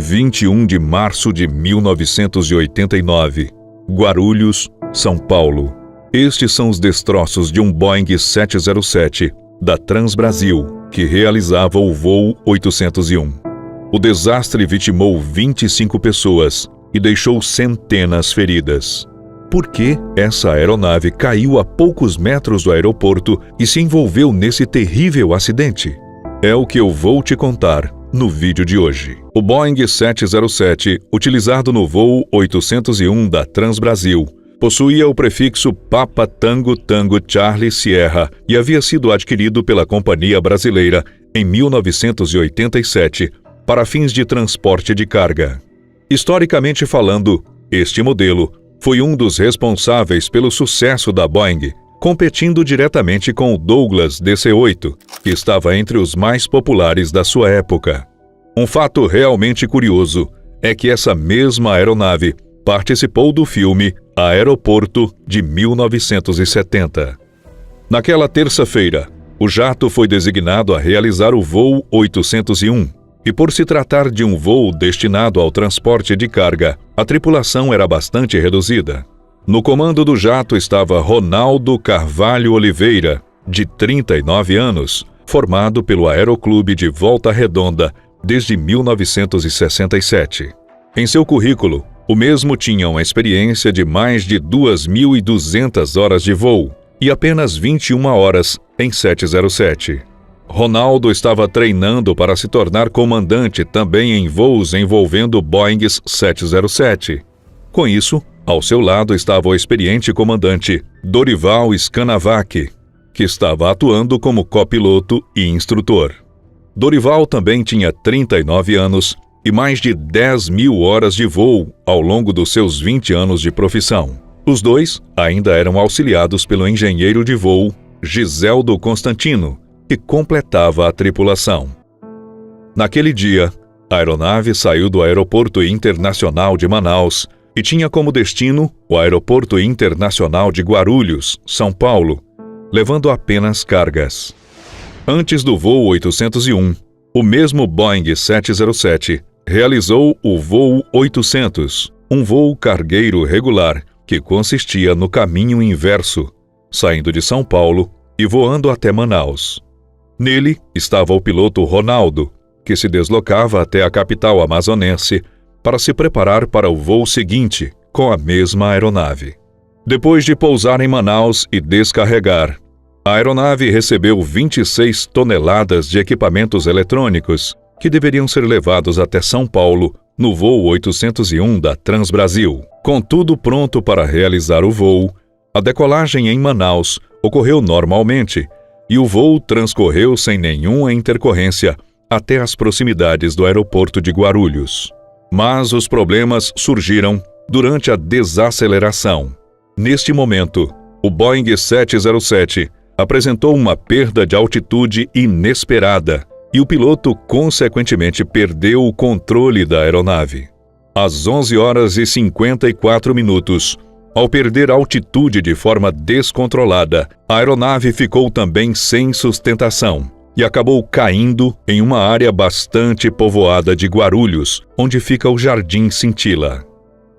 21 de março de 1989, Guarulhos, São Paulo. Estes são os destroços de um Boeing 707 da Transbrasil, que realizava o voo 801. O desastre vitimou 25 pessoas e deixou centenas feridas. Por que essa aeronave caiu a poucos metros do aeroporto e se envolveu nesse terrível acidente? É o que eu vou te contar no vídeo de hoje. O Boeing 707, utilizado no voo 801 da Transbrasil, possuía o prefixo Papa Tango Tango Charlie Sierra e havia sido adquirido pela Companhia Brasileira em 1987 para fins de transporte de carga. Historicamente falando, este modelo foi um dos responsáveis pelo sucesso da Boeing, competindo diretamente com o Douglas DC-8, que estava entre os mais populares da sua época. Um fato realmente curioso é que essa mesma aeronave participou do filme Aeroporto de 1970. Naquela terça-feira, o jato foi designado a realizar o voo 801, e por se tratar de um voo destinado ao transporte de carga, a tripulação era bastante reduzida. No comando do jato estava Ronaldo Carvalho Oliveira, de 39 anos, formado pelo Aeroclube de Volta Redonda desde 1967. Em seu currículo, o mesmo tinha uma experiência de mais de 2.200 horas de voo e apenas 21 horas em 707. Ronaldo estava treinando para se tornar comandante também em voos envolvendo Boeings 707. Com isso, ao seu lado estava o experiente comandante Dorival Scanavac, que estava atuando como copiloto e instrutor. Dorival também tinha 39 anos e mais de 10.000 horas de voo ao longo dos seus 20 anos de profissão. Os dois ainda eram auxiliados pelo engenheiro de voo Giseldo Constantino, que completava a tripulação. Naquele dia, a aeronave saiu do Aeroporto Internacional de Manaus e tinha como destino o Aeroporto Internacional de Guarulhos, São Paulo, levando apenas cargas. Antes do voo 801, o mesmo Boeing 707 realizou o voo 800, um voo cargueiro regular que consistia no caminho inverso, saindo de São Paulo e voando até Manaus. Nele estava o piloto Ronaldo, que se deslocava até a capital amazonense para se preparar para o voo seguinte com a mesma aeronave. Depois de pousar em Manaus e descarregar, a aeronave recebeu 26 toneladas de equipamentos eletrônicos que deveriam ser levados até São Paulo no voo 801 da Transbrasil. Com tudo pronto para realizar o voo, a decolagem em Manaus ocorreu normalmente e o voo transcorreu sem nenhuma intercorrência até as proximidades do aeroporto de Guarulhos. Mas os problemas surgiram durante a desaceleração. Neste momento, o Boeing 707 apresentou uma perda de altitude inesperada e o piloto, consequentemente, perdeu o controle da aeronave. Às 11 horas e 54 minutos, ao perder altitude de forma descontrolada, a aeronave ficou também sem sustentação e acabou caindo em uma área bastante povoada de Guarulhos, onde fica o Jardim Cintila.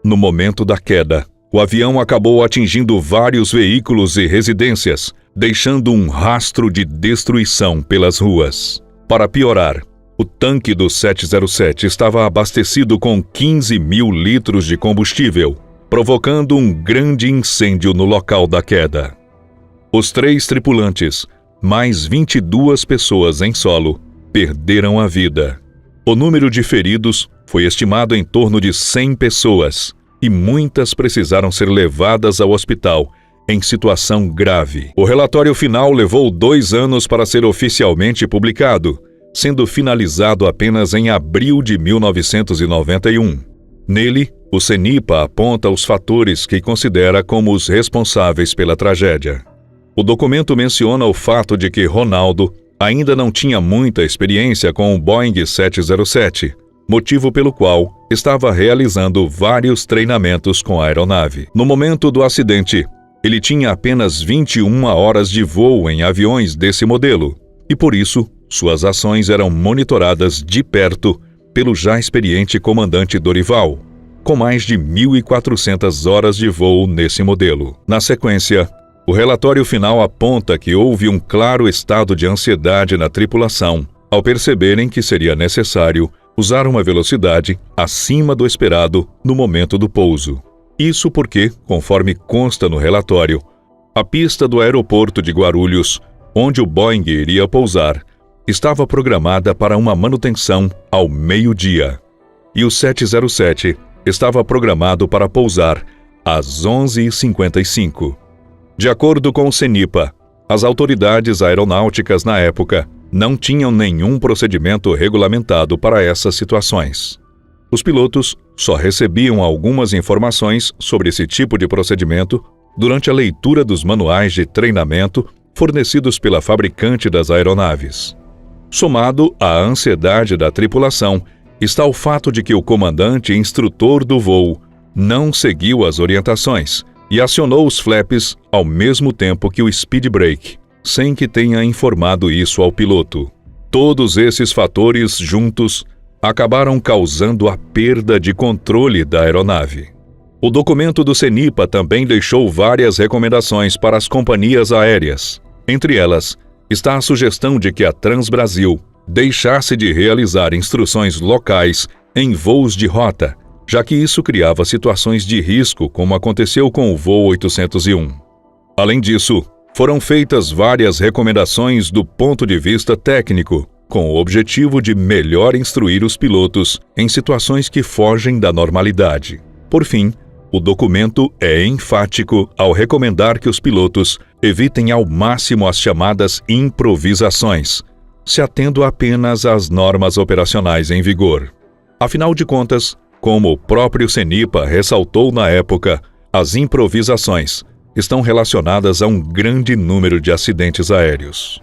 No momento da queda, o avião acabou atingindo vários veículos e residências, deixando um rastro de destruição pelas ruas. Para piorar, o tanque do 707 estava abastecido com 15.000 litros de combustível, provocando um grande incêndio no local da queda. Os 3 tripulantes, mais 22 pessoas em solo, perderam a vida. O número de feridos foi estimado em torno de 100 pessoas e muitas precisaram ser levadas ao hospital em situação grave. O relatório final levou 2 anos para ser oficialmente publicado, sendo finalizado apenas em abril de 1991. Nele, o CENIPA aponta os fatores que considera como os responsáveis pela tragédia. O documento menciona o fato de que Ronaldo ainda não tinha muita experiência com o Boeing 707, motivo pelo qual estava realizando vários treinamentos com a aeronave. No momento do acidente, ele tinha apenas 21 horas de voo em aviões desse modelo, e por isso, suas ações eram monitoradas de perto pelo já experiente comandante Dorival, com mais de 1.400 horas de voo nesse modelo. Na sequência, o relatório final aponta que houve um claro estado de ansiedade na tripulação, ao perceberem que seria necessário usar uma velocidade acima do esperado no momento do pouso. Isso porque, conforme consta no relatório, a pista do aeroporto de Guarulhos, onde o Boeing iria pousar, estava programada para uma manutenção ao meio-dia, e o 707 estava programado para pousar às 11h55. De acordo com o CENIPA, as autoridades aeronáuticas na época não tinham nenhum procedimento regulamentado para essas situações. Os pilotos só recebiam algumas informações sobre esse tipo de procedimento durante a leitura dos manuais de treinamento fornecidos pela fabricante das aeronaves. Somado à ansiedade da tripulação, está o fato de que o comandante e instrutor do voo não seguiu as orientações e acionou os flaps ao mesmo tempo que o speed brake, sem que tenha informado isso ao piloto. Todos esses fatores juntos acabaram causando a perda de controle da aeronave. O documento do CENIPA também deixou várias recomendações para as companhias aéreas. Entre elas, está a sugestão de que a Transbrasil deixasse de realizar instruções locais em voos de rota, já que isso criava situações de risco, como aconteceu com o voo 801. Além disso, foram feitas várias recomendações do ponto de vista técnico, com o objetivo de melhor instruir os pilotos em situações que fogem da normalidade. Por fim, o documento é enfático ao recomendar que os pilotos evitem ao máximo as chamadas improvisações, se atendo apenas às normas operacionais em vigor. Afinal de contas, como o próprio CENIPA ressaltou na época, as improvisações estão relacionadas a um grande número de acidentes aéreos.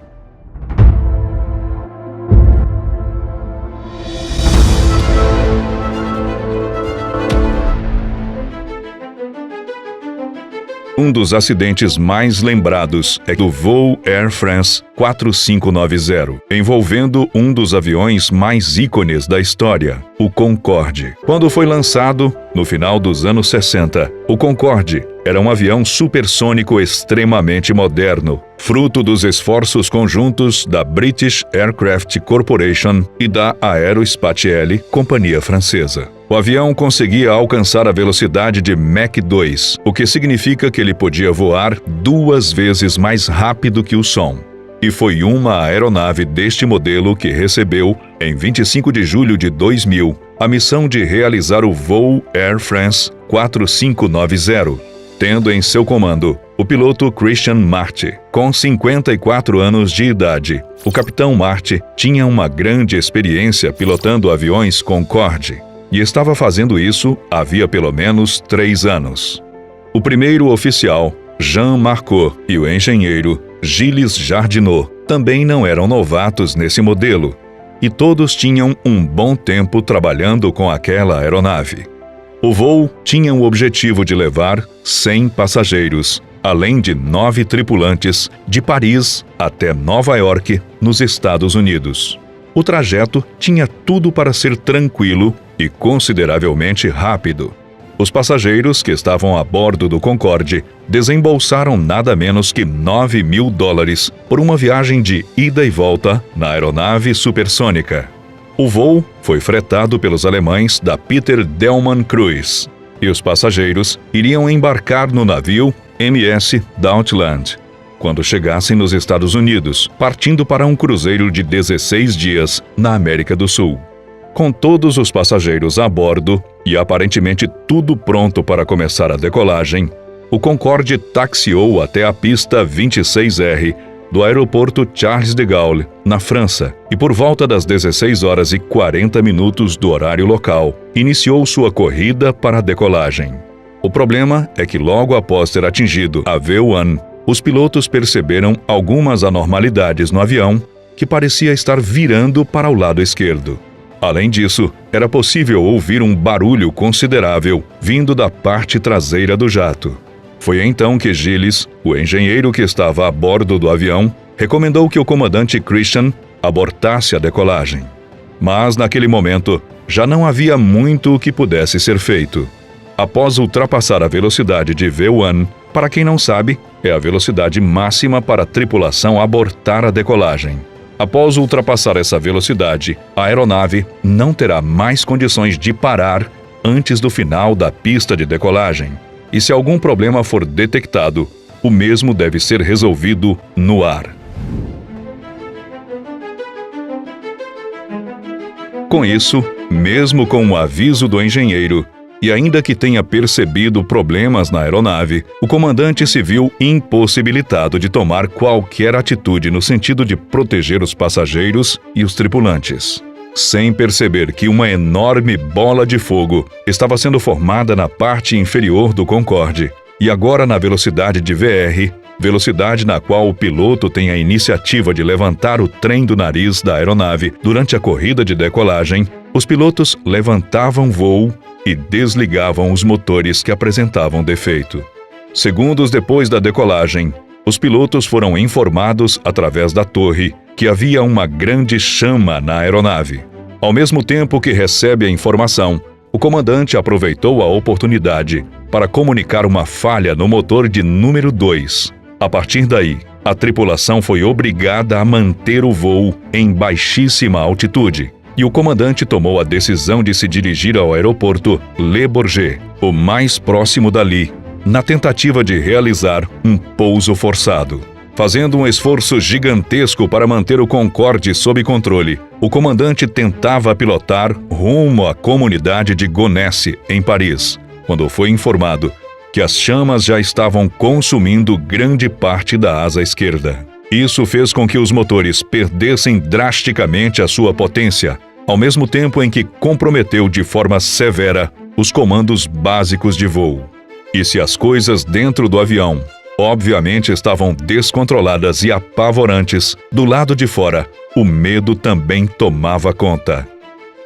Um dos acidentes mais lembrados é do voo Air France 4590, envolvendo um dos aviões mais ícones da história, o Concorde. Quando foi lançado, no final dos anos 60, o Concorde era um avião supersônico extremamente moderno, fruto dos esforços conjuntos da British Aircraft Corporation e da Aerospatiale, companhia francesa. O avião conseguia alcançar a velocidade de Mach 2, o que significa que ele podia voar 2 vezes mais rápido que o som. E foi uma aeronave deste modelo que recebeu, em 25 de julho de 2000, a missão de realizar o voo Air France 4590, tendo em seu comando o piloto Christian Marty, com 54 anos de idade. O capitão Marty tinha uma grande experiência pilotando aviões Concorde, e estava fazendo isso havia pelo menos 3 anos. O primeiro oficial, Jean Marcot, e o engenheiro, Gilles Jardinot, também não eram novatos nesse modelo, e todos tinham um bom tempo trabalhando com aquela aeronave. O voo tinha o objetivo de levar 100 passageiros, além de 9 tripulantes, de Paris até Nova York, nos Estados Unidos. O trajeto tinha tudo para ser tranquilo e consideravelmente rápido. Os passageiros que estavam a bordo do Concorde desembolsaram nada menos que $9.000 por uma viagem de ida e volta na aeronave supersônica. O voo foi fretado pelos alemães da Peter Delman Cruise, e os passageiros iriam embarcar no navio MS Deutschland quando chegassem nos Estados Unidos, partindo para um cruzeiro de 16 dias na América do Sul. Com todos os passageiros a bordo e aparentemente tudo pronto para começar a decolagem, o Concorde taxiou até a pista 26R do aeroporto Charles de Gaulle, na França, e por volta das 16h40 do horário local, iniciou sua corrida para a decolagem. O problema é que logo após ter atingido a V1, os pilotos perceberam algumas anormalidades no avião que parecia estar virando para o lado esquerdo. Além disso, era possível ouvir um barulho considerável vindo da parte traseira do jato. Foi então que Gilles, o engenheiro que estava a bordo do avião, recomendou que o comandante Christian abortasse a decolagem. Mas, naquele momento, já não havia muito o que pudesse ser feito. Após ultrapassar a velocidade de V1, para quem não sabe, é a velocidade máxima para a tripulação abortar a decolagem. Após ultrapassar essa velocidade, a aeronave não terá mais condições de parar antes do final da pista de decolagem. E se algum problema for detectado, o mesmo deve ser resolvido no ar. Com isso, mesmo com o aviso do engenheiro, e ainda que tenha percebido problemas na aeronave, o comandante se viu impossibilitado de tomar qualquer atitude no sentido de proteger os passageiros e os tripulantes. Sem perceber que uma enorme bola de fogo estava sendo formada na parte inferior do Concorde, e agora na velocidade de VR, velocidade na qual o piloto tem a iniciativa de levantar o trem do nariz da aeronave durante a corrida de decolagem, os pilotos levantavam voo e desligavam os motores que apresentavam defeito. Segundos depois da decolagem, os pilotos foram informados através da torre que havia uma grande chama na aeronave. Ao mesmo tempo que recebe a informação, o comandante aproveitou a oportunidade para comunicar uma falha no motor de número 2. A partir daí, a tripulação foi obrigada a manter o voo em baixíssima altitude, e o comandante tomou a decisão de se dirigir ao aeroporto Le Bourget, o mais próximo dali, na tentativa de realizar um pouso forçado. Fazendo um esforço gigantesco para manter o Concorde sob controle, o comandante tentava pilotar rumo à comunidade de Gonesse, em Paris, quando foi informado que as chamas já estavam consumindo grande parte da asa esquerda. Isso fez com que os motores perdessem drasticamente a sua potência, ao mesmo tempo em que comprometeu de forma severa os comandos básicos de voo. E se as coisas dentro do avião, obviamente, estavam descontroladas e apavorantes, do lado de fora, o medo também tomava conta.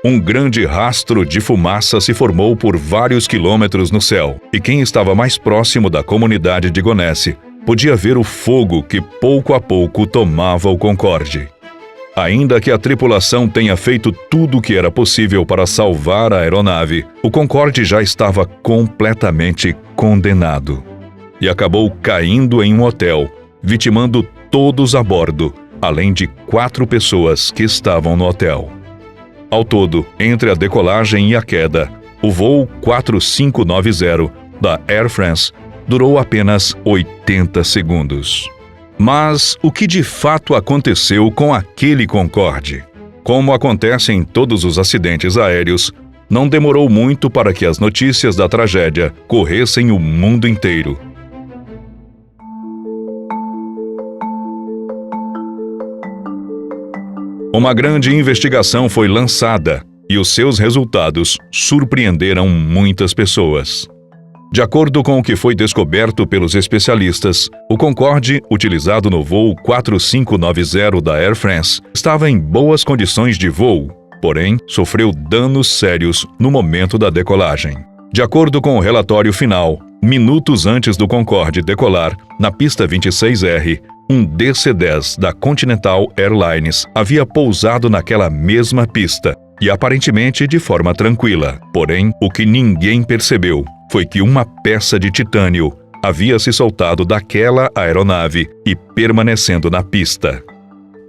Um grande rastro de fumaça se formou por vários quilômetros no céu, e quem estava mais próximo da comunidade de Gonesse podia ver o fogo que pouco a pouco tomava o Concorde. Ainda que a tripulação tenha feito tudo o que era possível para salvar a aeronave, o Concorde já estava completamente condenado. E acabou caindo em um hotel, vitimando todos a bordo, além de 4 pessoas que estavam no hotel. Ao todo, entre a decolagem e a queda, o voo 4590 da Air France durou apenas 80 segundos. Mas o que de fato aconteceu com aquele Concorde? Como acontece em todos os acidentes aéreos, não demorou muito para que as notícias da tragédia corressem o mundo inteiro. Uma grande investigação foi lançada e os seus resultados surpreenderam muitas pessoas. De acordo com o que foi descoberto pelos especialistas, o Concorde, utilizado no voo 4590 da Air France, estava em boas condições de voo, porém sofreu danos sérios no momento da decolagem. De acordo com o relatório final, minutos antes do Concorde decolar, na pista 26R, um DC-10 da Continental Airlines havia pousado naquela mesma pista, e aparentemente de forma tranquila. Porém, o que ninguém percebeu foi que uma peça de titânio havia se soltado daquela aeronave e permanecendo na pista.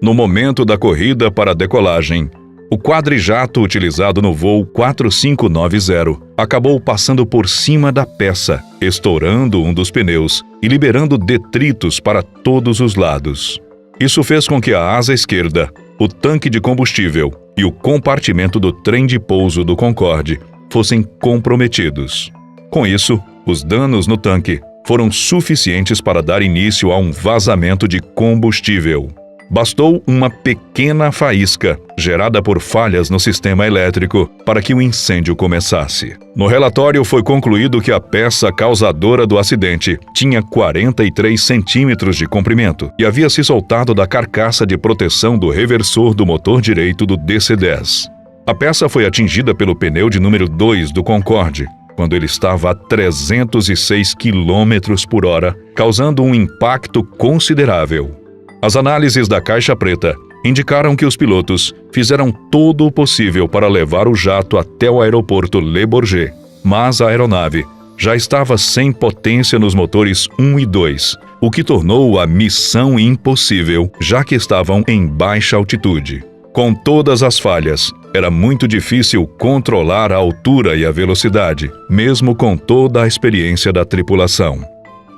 No momento da corrida para a decolagem, o quadrijato utilizado no voo 4590 acabou passando por cima da peça, estourando um dos pneus e liberando detritos para todos os lados. Isso fez com que a asa esquerda, o tanque de combustível e o compartimento do trem de pouso do Concorde fossem comprometidos. Com isso, os danos no tanque foram suficientes para dar início a um vazamento de combustível. Bastou uma pequena faísca, gerada por falhas no sistema elétrico, para que o incêndio começasse. No relatório foi concluído que a peça causadora do acidente tinha 43 centímetros de comprimento e havia se soltado da carcaça de proteção do reversor do motor direito do DC-10. A peça foi atingida pelo pneu de número 2 do Concorde, quando ele estava a 306 km por hora, causando um impacto considerável. As análises da caixa preta indicaram que os pilotos fizeram todo o possível para levar o jato até o aeroporto Le Bourget, mas a aeronave já estava sem potência nos motores 1 e 2, o que tornou a missão impossível, já que estavam em baixa altitude. Com todas as falhas, era muito difícil controlar a altura e a velocidade, mesmo com toda a experiência da tripulação.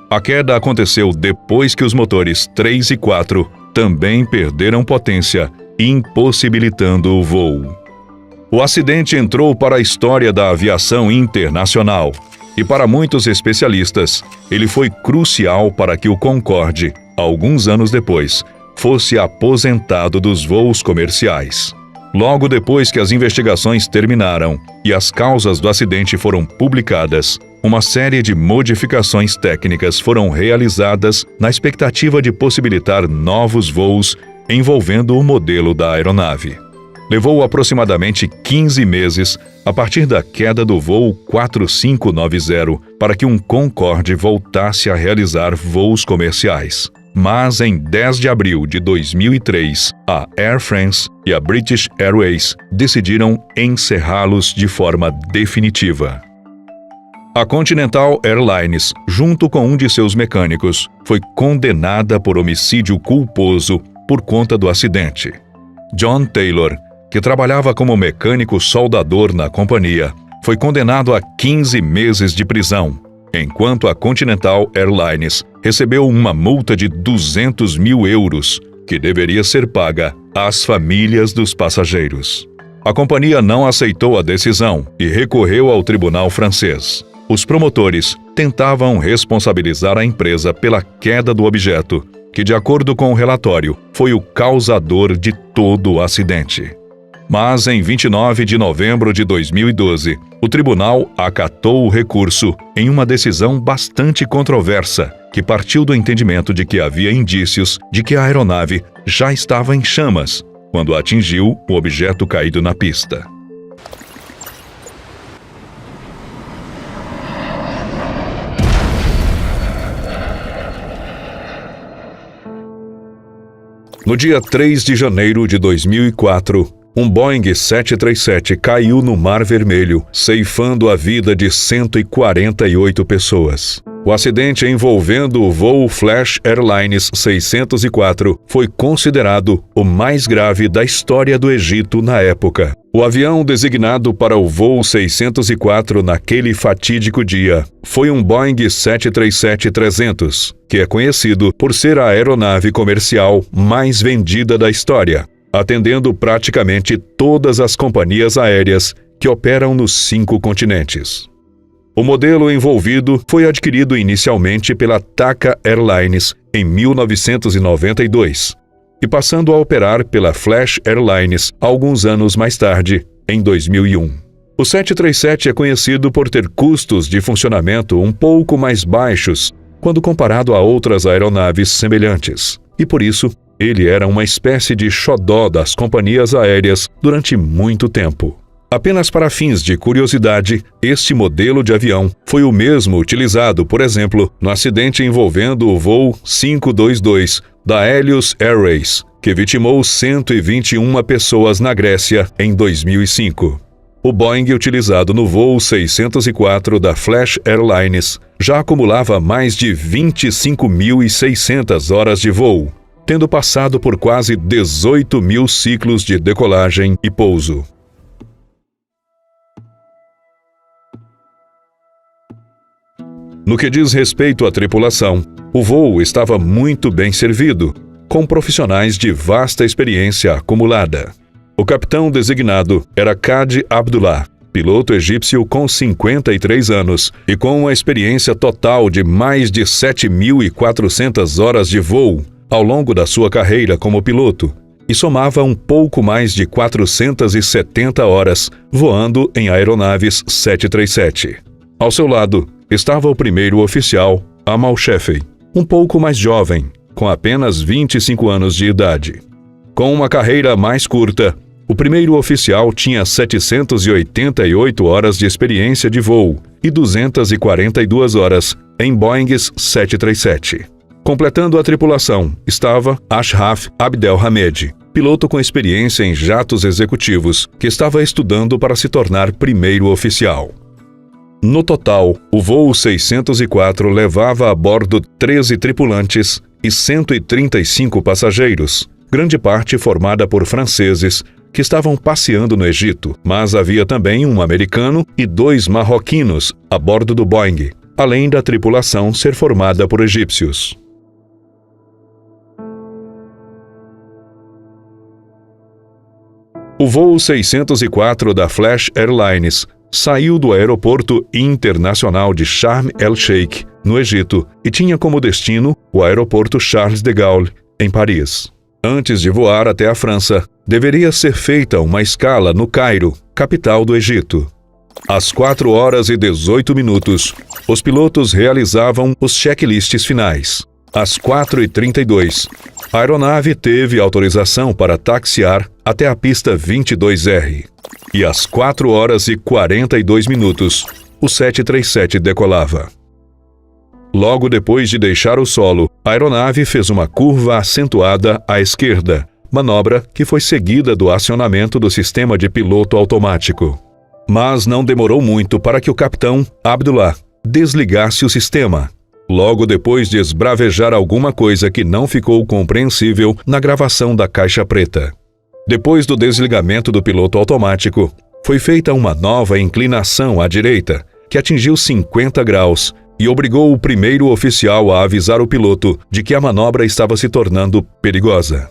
A queda aconteceu depois que os motores 3 e 4 também perderam potência, impossibilitando o voo. O acidente entrou para a história da aviação internacional e, para muitos especialistas, ele foi crucial para que o Concorde, alguns anos depois, fosse aposentado dos voos comerciais. Logo depois que as investigações terminaram e as causas do acidente foram publicadas, uma série de modificações técnicas foram realizadas na expectativa de possibilitar novos voos envolvendo o modelo da aeronave. Levou aproximadamente 15 meses a partir da queda do voo 4590 para que um Concorde voltasse a realizar voos comerciais. Mas em 10 de abril de 2003, a Air France e a British Airways decidiram encerrá-los de forma definitiva. A Continental Airlines, junto com um de seus mecânicos, foi condenada por homicídio culposo por conta do acidente. John Taylor, que trabalhava como mecânico soldador na companhia, foi condenado a 15 meses de prisão, enquanto a Continental Airlines recebeu uma multa de 200 mil euros, que deveria ser paga às famílias dos passageiros. A companhia não aceitou a decisão e recorreu ao tribunal francês. Os promotores tentavam responsabilizar a empresa pela queda do objeto, que, de acordo com o relatório, foi o causador de todo o acidente. Mas, em 29 de novembro de 2012, o tribunal acatou o recurso em uma decisão bastante controversa, que partiu do entendimento de que havia indícios de que a aeronave já estava em chamas quando atingiu o objeto caído na pista. No dia 3 de janeiro de 2004, um Boeing 737 caiu no Mar Vermelho, ceifando a vida de 148 pessoas. O acidente envolvendo o voo Flash Airlines 604 foi considerado o mais grave da história do Egito na época. O avião designado para o voo 604 naquele fatídico dia foi um Boeing 737-300, que é conhecido por ser a aeronave comercial mais vendida da história, atendendo praticamente todas as companhias aéreas que operam nos 5 continentes. O modelo envolvido foi adquirido inicialmente pela TACA Airlines em 1992 e passando a operar pela Flash Airlines alguns anos mais tarde, em 2001. O 737 é conhecido por ter custos de funcionamento um pouco mais baixos quando comparado a outras aeronaves semelhantes, e por isso ele era uma espécie de xodó das companhias aéreas durante muito tempo. Apenas para fins de curiosidade, este modelo de avião foi o mesmo utilizado, por exemplo, no acidente envolvendo o voo 522 da Helios Airways, que vitimou 121 pessoas na Grécia em 2005. O Boeing utilizado no voo 604 da Flash Airlines já acumulava mais de 25.600 horas de voo, tendo passado por quase 18 mil ciclos de decolagem e pouso. No que diz respeito à tripulação, o voo estava muito bem servido, com profissionais de vasta experiência acumulada. O capitão designado era Khadi Abdullah, piloto egípcio com 53 anos e com uma experiência total de mais de 7.400 horas de voo ao longo da sua carreira como piloto, e somava um pouco mais de 470 horas voando em aeronaves 737. Ao seu lado estava o primeiro oficial, Amal Shefei, um pouco mais jovem, com apenas 25 anos de idade. Com uma carreira mais curta, o primeiro oficial tinha 788 horas de experiência de voo e 242 horas em Boeings 737. Completando a tripulação estava Ashraf Abdelhamed, piloto com experiência em jatos executivos, que estava estudando para se tornar primeiro oficial. No total, o voo 604 levava a bordo 13 tripulantes e 135 passageiros, grande parte formada por franceses, que estavam passeando no Egito, mas havia também um americano e 2 marroquinos a bordo do Boeing, além da tripulação ser formada por egípcios. O voo 604 da Flash Airlines saiu do aeroporto internacional de Sharm el-Sheikh, no Egito, e tinha como destino o aeroporto Charles de Gaulle, em Paris. Antes de voar até a França, deveria ser feita uma escala no Cairo, capital do Egito. Às 4h18, os pilotos realizavam os checklists finais. Às 4h32, a aeronave teve autorização para taxiar até a pista 22R. E às 4h42, o 737 decolava. Logo depois de deixar o solo, a aeronave fez uma curva acentuada à esquerda, manobra que foi seguida do acionamento do sistema de piloto automático. Mas não demorou muito para que o capitão Abdullah desligasse o sistema, logo depois de esbravejar alguma coisa que não ficou compreensível na gravação da caixa preta. Depois do desligamento do piloto automático, foi feita uma nova inclinação à direita, que atingiu 50 graus, e obrigou o primeiro oficial a avisar o piloto de que a manobra estava se tornando perigosa.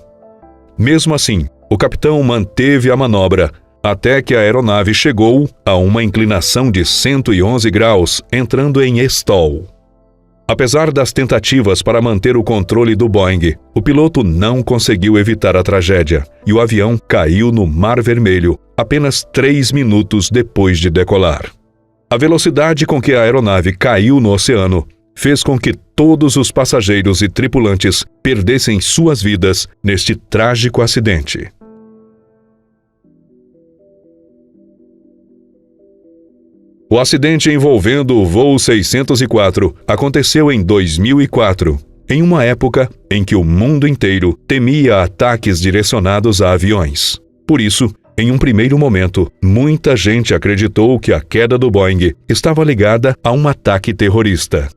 Mesmo assim, o capitão manteve a manobra até que a aeronave chegou a uma inclinação de 111 graus, entrando em stall. Apesar das tentativas para manter o controle do Boeing, o piloto não conseguiu evitar a tragédia e o avião caiu no Mar Vermelho apenas 3 minutos depois de decolar. A velocidade com que a aeronave caiu no oceano fez com que todos os passageiros e tripulantes perdessem suas vidas neste trágico acidente. O acidente envolvendo o voo 604 aconteceu em 2004, em uma época em que o mundo inteiro temia ataques direcionados a aviões. Por isso, em um primeiro momento, muita gente acreditou que a queda do Boeing estava ligada a um ataque terrorista.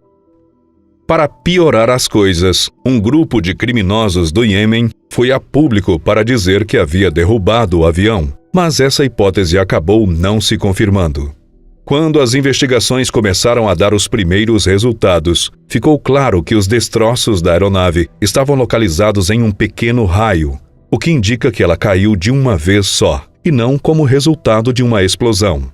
Para piorar as coisas, um grupo de criminosos do Iêmen foi a público para dizer que havia derrubado o avião, mas essa hipótese acabou não se confirmando. Quando as investigações começaram a dar os primeiros resultados, ficou claro que os destroços da aeronave estavam localizados em um pequeno raio, o que indica que ela caiu de uma vez só, e não como resultado de uma explosão.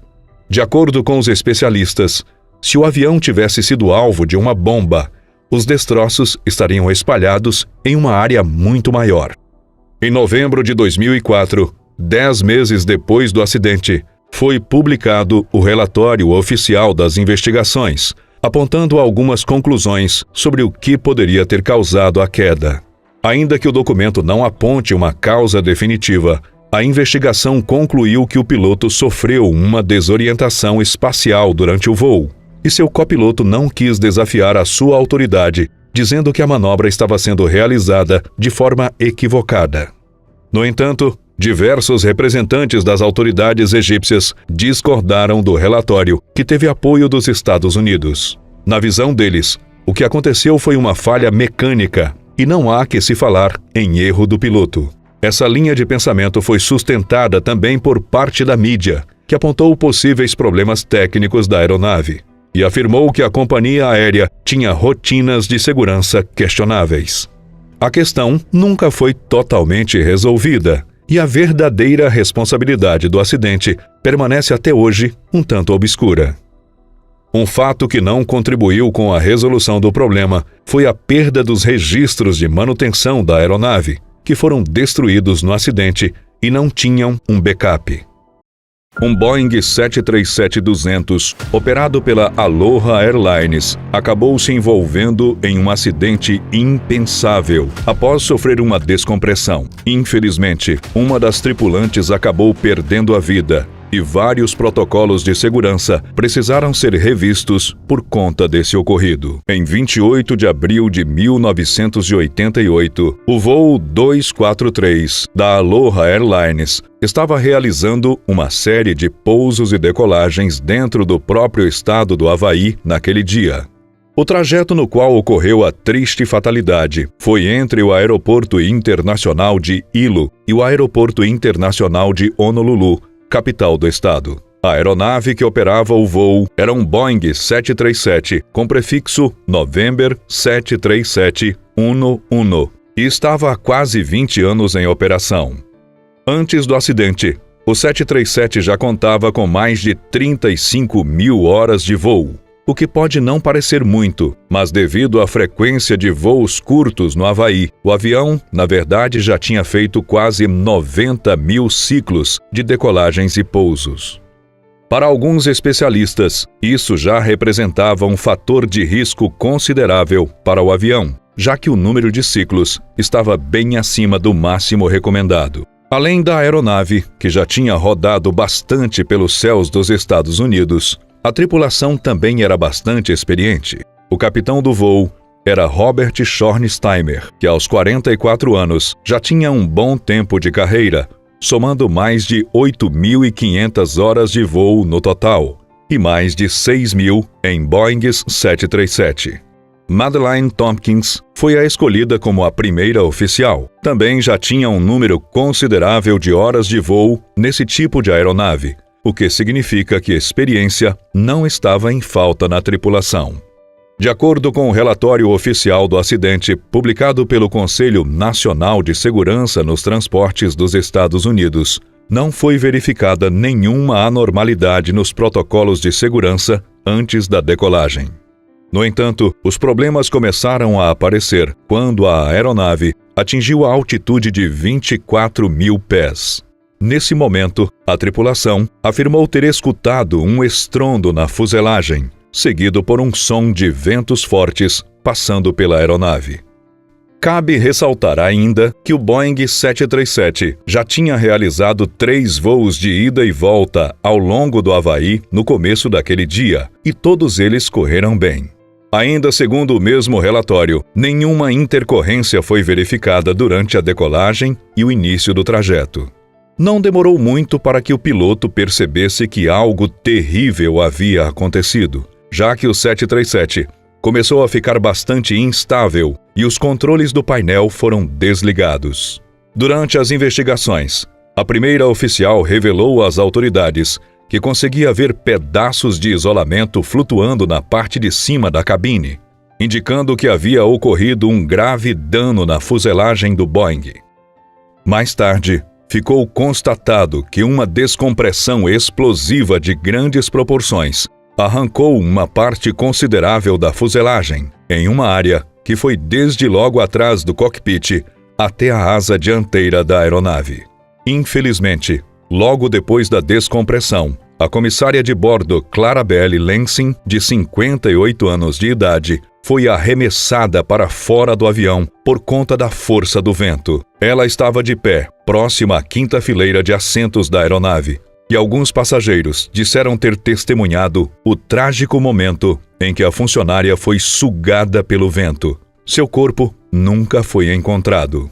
De acordo com os especialistas, se o avião tivesse sido alvo de uma bomba, os destroços estariam espalhados em uma área muito maior. Em novembro de 2004, 10 meses depois do acidente, foi publicado o relatório oficial das investigações, apontando algumas conclusões sobre o que poderia ter causado a queda. Ainda que o documento não aponte uma causa definitiva, a investigação concluiu que o piloto sofreu uma desorientação espacial durante o voo, e seu copiloto não quis desafiar a sua autoridade, dizendo que a manobra estava sendo realizada de forma equivocada. No entanto, diversos representantes das autoridades egípcias discordaram do relatório, que teve apoio dos Estados Unidos. Na visão deles, o que aconteceu foi uma falha mecânica, e não há que se falar em erro do piloto. Essa linha de pensamento foi sustentada também por parte da mídia, que apontou possíveis problemas técnicos da aeronave e afirmou que a companhia aérea tinha rotinas de segurança questionáveis. A questão nunca foi totalmente resolvida e a verdadeira responsabilidade do acidente permanece até hoje um tanto obscura. Um fato que não contribuiu com a resolução do problema foi a perda dos registros de manutenção da aeronave, que foram destruídos no acidente e não tinham um backup. Um Boeing 737-200, operado pela Aloha Airlines, acabou se envolvendo em um acidente impensável após sofrer uma descompressão. Infelizmente, uma das tripulantes acabou perdendo a vida e vários protocolos de segurança precisaram ser revistos por conta desse ocorrido. Em 28 de abril de 1988, o voo 243 da Aloha Airlines estava realizando uma série de pousos e decolagens dentro do próprio estado do Havaí naquele dia. O trajeto no qual ocorreu a triste fatalidade foi entre o Aeroporto Internacional de Hilo e o Aeroporto Internacional de Honolulu, capital do estado. A aeronave que operava o voo era um Boeing 737 com prefixo November 737-11 e estava há quase 20 anos em operação. Antes do acidente, o 737 já contava com mais de 35 mil horas de voo, o que pode não parecer muito, mas devido à frequência de voos curtos no Havaí, o avião, na verdade, já tinha feito quase 90 mil ciclos de decolagens e pousos. Para alguns especialistas, isso já representava um fator de risco considerável para o avião, já que o número de ciclos estava bem acima do máximo recomendado. Além da aeronave, que já tinha rodado bastante pelos céus dos Estados Unidos, a tripulação também era bastante experiente. O capitão do voo era Robert Schornsteimer, que aos 44 anos já tinha um bom tempo de carreira, somando mais de 8.500 horas de voo no total e mais de 6.000 em Boeings 737. Madeleine Tompkins foi a escolhida como a primeira oficial. Também já tinha um número considerável de horas de voo nesse tipo de aeronave, o que significa que experiência não estava em falta na tripulação. De acordo com o relatório oficial do acidente, publicado pelo Conselho Nacional de Segurança nos Transportes dos Estados Unidos, não foi verificada nenhuma anormalidade nos protocolos de segurança antes da decolagem. No entanto, os problemas começaram a aparecer quando a aeronave atingiu a altitude de 24 mil pés. Nesse momento, a tripulação afirmou ter escutado um estrondo na fuselagem, seguido por um som de ventos fortes passando pela aeronave. Cabe ressaltar ainda que o Boeing 737 já tinha realizado 3 voos de ida e volta ao longo do Havaí no começo daquele dia, e todos eles correram bem. Ainda segundo o mesmo relatório, nenhuma intercorrência foi verificada durante a decolagem e o início do trajeto. Não demorou muito para que o piloto percebesse que algo terrível havia acontecido, já que o 737 começou a ficar bastante instável e os controles do painel foram desligados. Durante as investigações, a primeira oficial revelou às autoridades que conseguia ver pedaços de isolamento flutuando na parte de cima da cabine, indicando que havia ocorrido um grave dano na fuselagem do Boeing. Mais tarde, ficou constatado que uma descompressão explosiva de grandes proporções arrancou uma parte considerável da fuselagem, em uma área que foi desde logo atrás do cockpit até a asa dianteira da aeronave. Infelizmente, logo depois da descompressão, a comissária de bordo Clarabelle Lansing, de 58 anos de idade, foi arremessada para fora do avião por conta da força do vento. Ela estava de pé, próxima à quinta fileira de assentos da aeronave, e alguns passageiros disseram ter testemunhado o trágico momento em que a funcionária foi sugada pelo vento. Seu corpo nunca foi encontrado.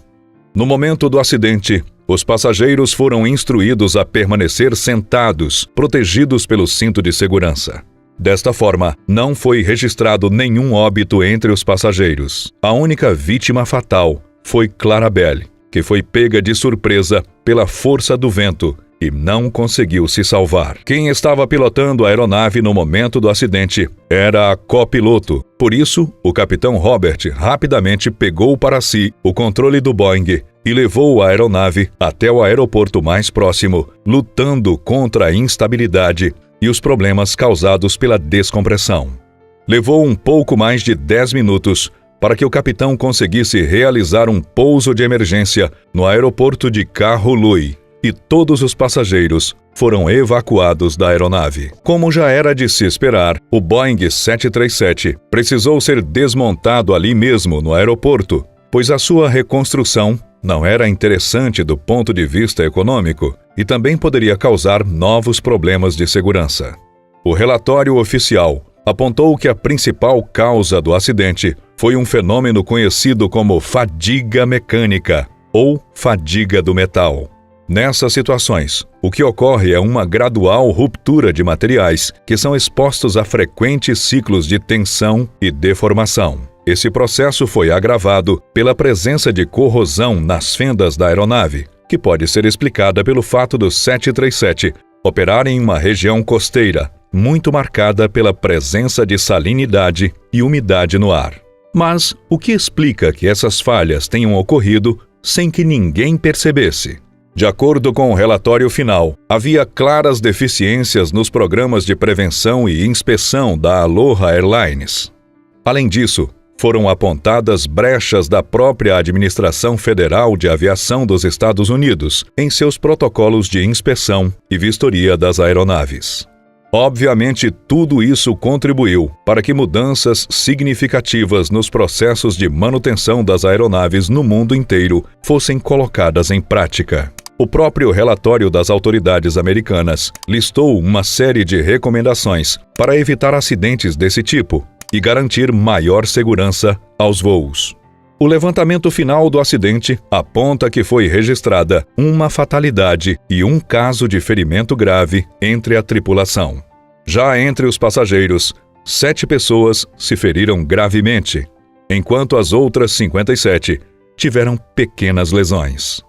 No momento do acidente, os passageiros foram instruídos a permanecer sentados, protegidos pelo cinto de segurança. Desta forma, não foi registrado nenhum óbito entre os passageiros. A única vítima fatal foi Clarabelle, que foi pega de surpresa pela força do vento e não conseguiu se salvar. Quem estava pilotando a aeronave no momento do acidente era a copiloto. Por isso, o capitão Robert rapidamente pegou para si o controle do Boeing e levou a aeronave até o aeroporto mais próximo, lutando contra a instabilidade e os problemas causados pela descompressão. Levou um pouco mais de 10 minutos para que o capitão conseguisse realizar um pouso de emergência no aeroporto de Kahului, e todos os passageiros foram evacuados da aeronave. Como já era de se esperar, o Boeing 737 precisou ser desmontado ali mesmo no aeroporto, pois a sua reconstrução Não era interessante do ponto de vista econômico e também poderia causar novos problemas de segurança. O relatório oficial apontou que a principal causa do acidente foi um fenômeno conhecido como fadiga mecânica ou fadiga do metal. Nessas situações, o que ocorre é uma gradual ruptura de materiais que são expostos a frequentes ciclos de tensão e deformação. Esse processo foi agravado pela presença de corrosão nas fendas da aeronave, que pode ser explicada pelo fato do 737 operar em uma região costeira, muito marcada pela presença de salinidade e umidade no ar. Mas o que explica que essas falhas tenham ocorrido sem que ninguém percebesse? De acordo com o relatório final, havia claras deficiências nos programas de prevenção e inspeção da Aloha Airlines. Além disso, foram apontadas brechas da própria Administração Federal de Aviação dos Estados Unidos em seus protocolos de inspeção e vistoria das aeronaves. Obviamente, tudo isso contribuiu para que mudanças significativas nos processos de manutenção das aeronaves no mundo inteiro fossem colocadas em prática. O próprio relatório das autoridades americanas listou uma série de recomendações para evitar acidentes desse tipo e garantir maior segurança aos voos. O levantamento final do acidente aponta que foi registrada uma fatalidade e um caso de ferimento grave entre a tripulação. Já entre os passageiros, 7 pessoas se feriram gravemente, enquanto as outras 57 tiveram pequenas lesões.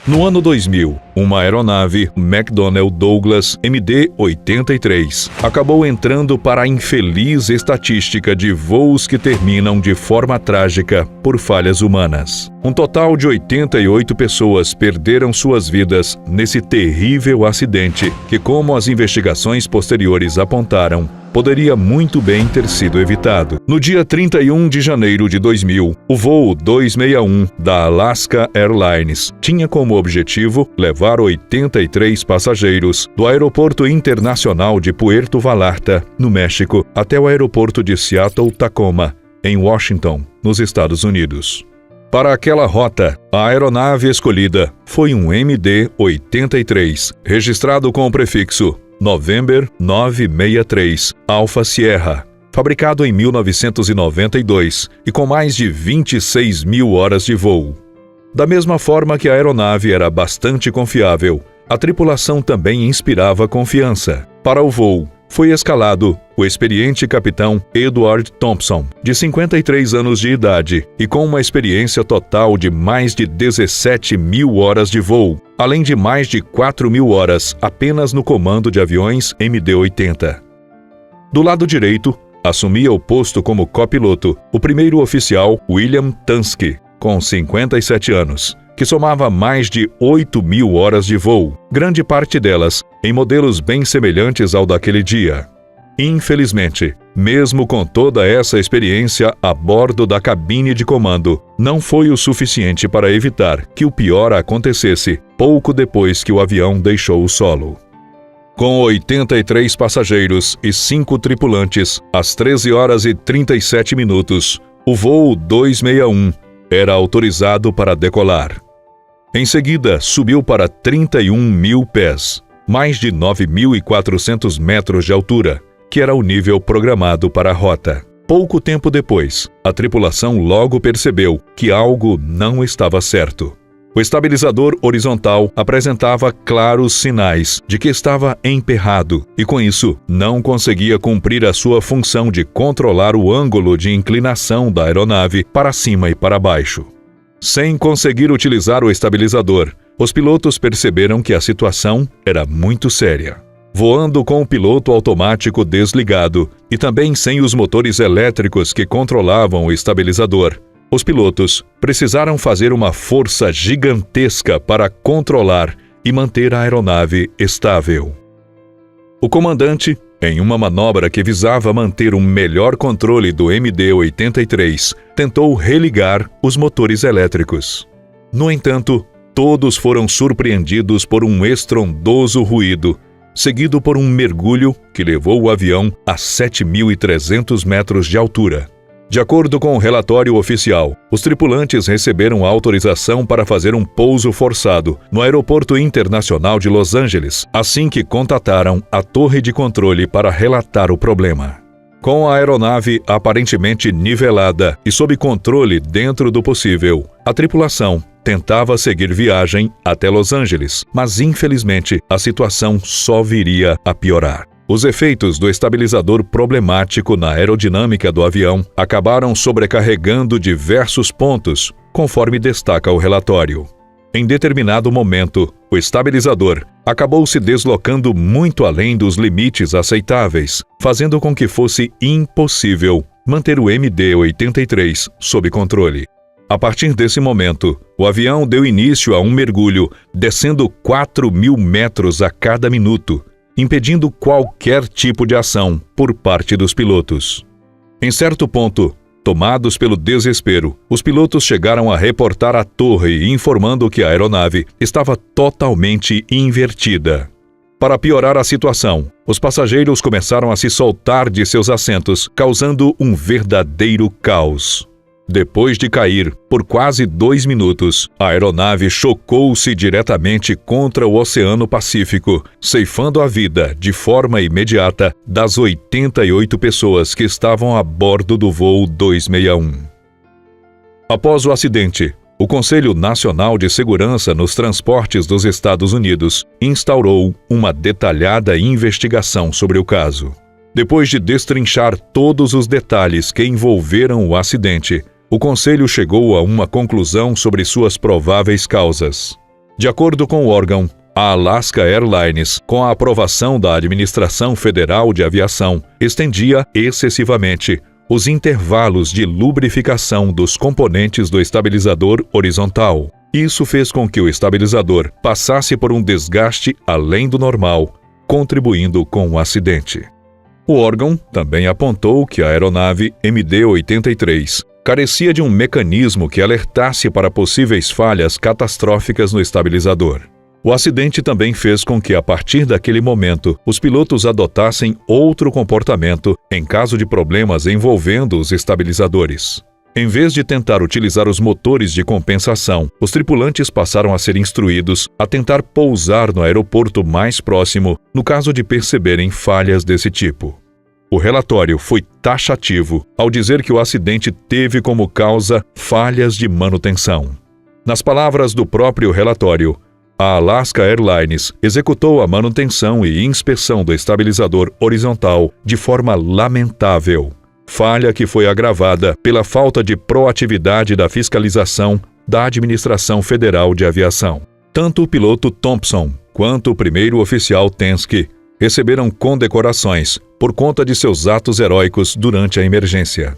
No ano 2000, uma aeronave McDonnell Douglas MD-83 acabou entrando para a infeliz estatística de voos que terminam de forma trágica por falhas humanas. Um total de 88 pessoas perderam suas vidas nesse terrível acidente que, como as investigações posteriores apontaram, poderia muito bem ter sido evitado. No dia 31 de janeiro de 2000, o voo 261 da Alaska Airlines tinha como objetivo levar 83 passageiros do Aeroporto Internacional de Puerto Vallarta, no México, até o aeroporto de Seattle-Tacoma, em Washington, nos Estados Unidos. Para aquela rota, a aeronave escolhida foi um MD-83, registrado com o prefixo November 963 Alpha Sierra, fabricado em 1992 e com mais de 26 mil horas de voo. Da mesma forma que a aeronave era bastante confiável, a tripulação também inspirava confiança. Para o voo, foi escalado o experiente capitão Edward Thompson, de 53 anos de idade e com uma experiência total de mais de 17 mil horas de voo, além de mais de 4 mil horas apenas no comando de aviões MD-80. Do lado direito, assumia o posto como copiloto o primeiro oficial William Tansky, com 57 anos, que somava mais de 8 mil horas de voo, grande parte delas em modelos bem semelhantes ao daquele dia. Infelizmente, mesmo com toda essa experiência a bordo da cabine de comando, não foi o suficiente para evitar que o pior acontecesse pouco depois que o avião deixou o solo. Com 83 passageiros e 5 tripulantes, às 13 horas e 37 minutos, o voo 261 era autorizado para decolar. Em seguida, subiu para 31 mil pés, mais de 9.400 metros de altura, que era o nível programado para a rota. Pouco tempo depois, a tripulação logo percebeu que algo não estava certo. O estabilizador horizontal apresentava claros sinais de que estava emperrado e, com isso, não conseguia cumprir a sua função de controlar o ângulo de inclinação da aeronave para cima e para baixo. Sem conseguir utilizar o estabilizador, os pilotos perceberam que a situação era muito séria. Voando com o piloto automático desligado e também sem os motores elétricos que controlavam o estabilizador, os pilotos precisaram fazer uma força gigantesca para controlar e manter a aeronave estável. O comandante, em uma manobra que visava manter um melhor controle do MD-83, tentou religar os motores elétricos. No entanto, todos foram surpreendidos por um estrondoso ruído, seguido por um mergulho que levou o avião a 7.300 metros de altura. De acordo com o relatório oficial, os tripulantes receberam autorização para fazer um pouso forçado no Aeroporto Internacional de Los Angeles, assim que contataram a torre de controle para relatar o problema. Com a aeronave aparentemente nivelada e sob controle dentro do possível, a tripulação tentava seguir viagem até Los Angeles, mas infelizmente a situação só viria a piorar. Os efeitos do estabilizador problemático na aerodinâmica do avião acabaram sobrecarregando diversos pontos, conforme destaca o relatório. Em determinado momento, o estabilizador acabou se deslocando muito além dos limites aceitáveis, fazendo com que fosse impossível manter o MD-83 sob controle. A partir desse momento, o avião deu início a um mergulho, descendo 4.000 metros a cada minuto, impedindo qualquer tipo de ação por parte dos pilotos. Em certo ponto, tomados pelo desespero, os pilotos chegaram a reportar à torre informando que a aeronave estava totalmente invertida. Para piorar a situação, os passageiros começaram a se soltar de seus assentos, causando um verdadeiro caos. Depois de cair por quase 2 minutos, a aeronave chocou-se diretamente contra o Oceano Pacífico, ceifando a vida de forma imediata das 88 pessoas que estavam a bordo do voo 261. Após o acidente, o Conselho Nacional de Segurança nos Transportes dos Estados Unidos instaurou uma detalhada investigação sobre o caso. Depois de destrinchar todos os detalhes que envolveram o acidente, o Conselho chegou a uma conclusão sobre suas prováveis causas. De acordo com o órgão, a Alaska Airlines, com a aprovação da Administração Federal de Aviação, estendia excessivamente os intervalos de lubrificação dos componentes do estabilizador horizontal. Isso fez com que o estabilizador passasse por um desgaste além do normal, contribuindo com o acidente. O órgão também apontou que a aeronave MD-83 carecia de um mecanismo que alertasse para possíveis falhas catastróficas no estabilizador. O acidente também fez com que, a partir daquele momento, os pilotos adotassem outro comportamento em caso de problemas envolvendo os estabilizadores. Em vez de tentar utilizar os motores de compensação, os tripulantes passaram a ser instruídos a tentar pousar no aeroporto mais próximo no caso de perceberem falhas desse tipo. O relatório foi taxativo ao dizer que o acidente teve como causa falhas de manutenção. Nas palavras do próprio relatório, a Alaska Airlines executou a manutenção e inspeção do estabilizador horizontal de forma lamentável, falha que foi agravada pela falta de proatividade da fiscalização da Administração Federal de Aviação. Tanto o piloto Thompson quanto o primeiro oficial Tensky receberam condecorações por conta de seus atos heróicos durante a emergência.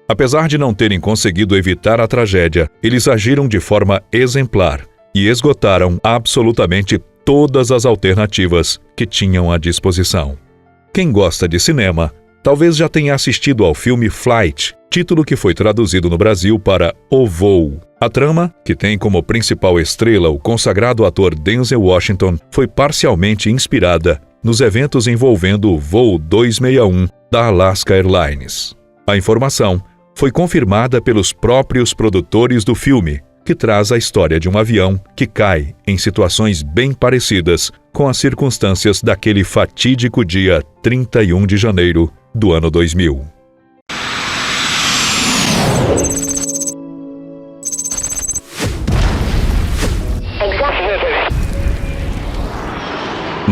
Apesar de não terem conseguido evitar a tragédia, eles agiram de forma exemplar e esgotaram absolutamente todas as alternativas que tinham à disposição. Quem gosta de cinema, talvez já tenha assistido ao filme Flight, título que foi traduzido no Brasil para O Voo. A trama, que tem como principal estrela o consagrado ator Denzel Washington, foi parcialmente inspirada nos eventos envolvendo o voo 261 da Alaska Airlines. A informação foi confirmada pelos próprios produtores do filme, que traz a história de um avião que cai em situações bem parecidas com as circunstâncias daquele fatídico dia 31 de janeiro do ano 2000.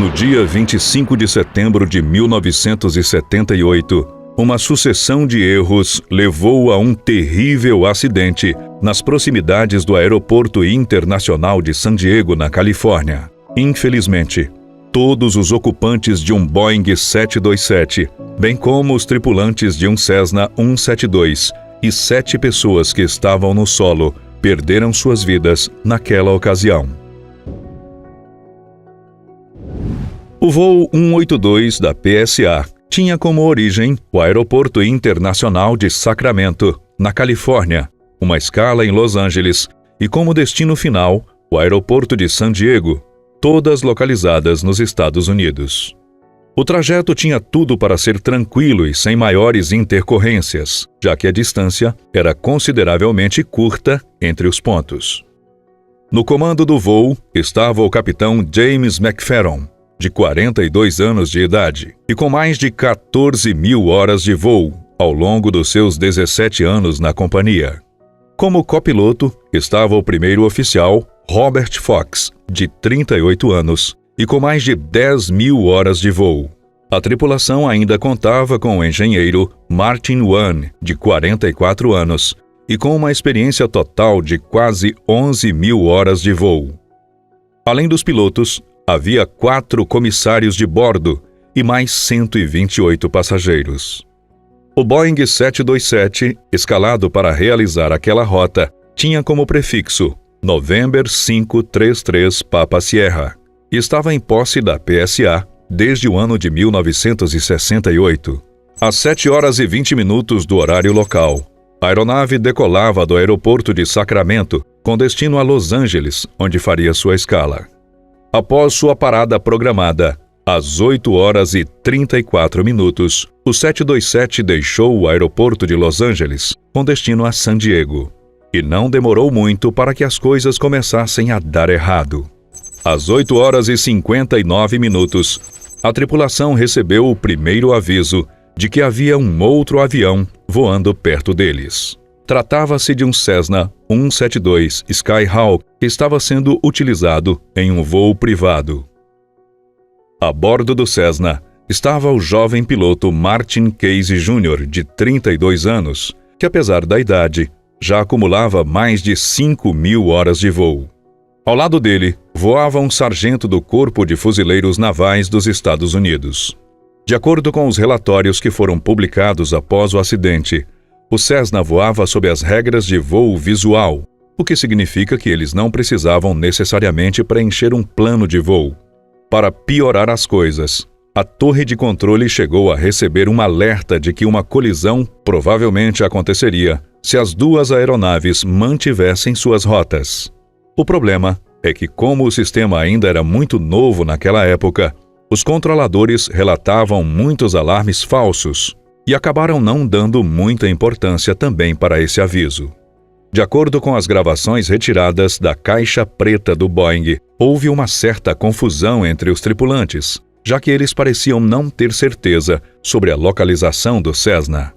No dia 25 de setembro de 1978, uma sucessão de erros levou a um terrível acidente nas proximidades do Aeroporto Internacional de San Diego, na Califórnia. Infelizmente, todos os ocupantes de um Boeing 727, bem como os tripulantes de um Cessna 172 e 7 pessoas que estavam no solo, perderam suas vidas naquela ocasião. O voo 182 da PSA tinha como origem o Aeroporto Internacional de Sacramento, na Califórnia, uma escala em Los Angeles e como destino final o Aeroporto de San Diego, todas localizadas nos Estados Unidos. O trajeto tinha tudo para ser tranquilo e sem maiores intercorrências, já que a distância era consideravelmente curta entre os pontos. No comando do voo estava o capitão James McFerron, de 42 anos de idade, e com mais de 14.000 horas de voo ao longo dos seus 17 anos na companhia. Como copiloto estava o primeiro oficial, Robert Fox, de 38 anos, e com mais de 10.000 horas de voo. A tripulação ainda contava com o engenheiro Martin Wan, de 44 anos, e com uma experiência total de quase 11.000 horas de voo. Além dos pilotos, havia 4 comissários de bordo e mais 128 passageiros. O Boeing 727, escalado para realizar aquela rota, tinha como prefixo November 533 Papa Sierra e estava em posse da PSA desde o ano de 1968. Às 7 horas e 20 minutos do horário local, a aeronave decolava do aeroporto de Sacramento com destino a Los Angeles, onde faria sua escala. Após sua parada programada, às 8 horas e 34 minutos, o 727 deixou o aeroporto de Los Angeles com destino a San Diego. E não demorou muito para que as coisas começassem a dar errado. Às 8 horas e 59 minutos, a tripulação recebeu o primeiro aviso de que havia um outro avião voando perto deles. Tratava-se de um Cessna 172 Skyhawk que estava sendo utilizado em um voo privado. A bordo do Cessna estava o jovem piloto Martin Case Jr., de 32 anos, que apesar da idade, já acumulava mais de 5.000 horas de voo. Ao lado dele, voava um sargento do Corpo de Fuzileiros Navais dos Estados Unidos. De acordo com os relatórios que foram publicados após o acidente, o Cessna voava sob as regras de voo visual, o que significa que eles não precisavam necessariamente preencher um plano de voo. Para piorar as coisas, a torre de controle chegou a receber um alerta de que uma colisão provavelmente aconteceria se as duas aeronaves mantivessem suas rotas. O problema é que, como o sistema ainda era muito novo naquela época, os controladores relatavam muitos alarmes falsos e acabaram não dando muita importância também para esse aviso. De acordo com as gravações retiradas da caixa preta do Boeing, houve uma certa confusão entre os tripulantes, já que eles pareciam não ter certeza sobre a localização do Cessna.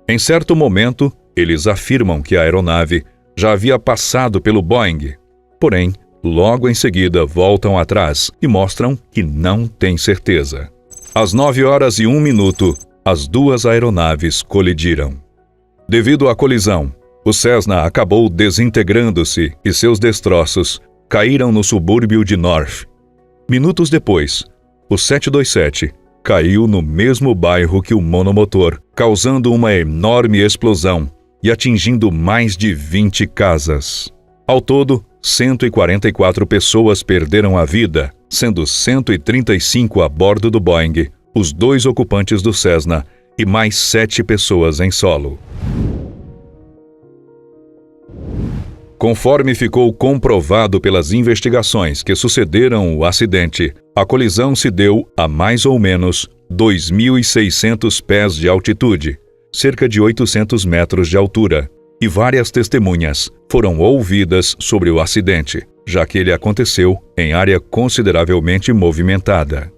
Em certo momento, eles afirmam que a aeronave já havia passado pelo Boeing, porém, logo em seguida voltam atrás e mostram que não têm certeza. Às 9 horas e 1 minuto, as duas aeronaves colidiram. Devido à colisão, o Cessna acabou desintegrando-se e seus destroços caíram no subúrbio de North. Minutos depois, o 727 caiu no mesmo bairro que o monomotor, causando uma enorme explosão e atingindo mais de 20 casas. Ao todo, 144 pessoas perderam a vida, sendo 135 a bordo do Boeing, os 2 ocupantes do Cessna e mais 7 pessoas em solo. Conforme ficou comprovado pelas investigações que sucederam o acidente, a colisão se deu a mais ou menos 2.600 pés de altitude, cerca de 800 metros de altura, e várias testemunhas foram ouvidas sobre o acidente, já que ele aconteceu em área consideravelmente movimentada.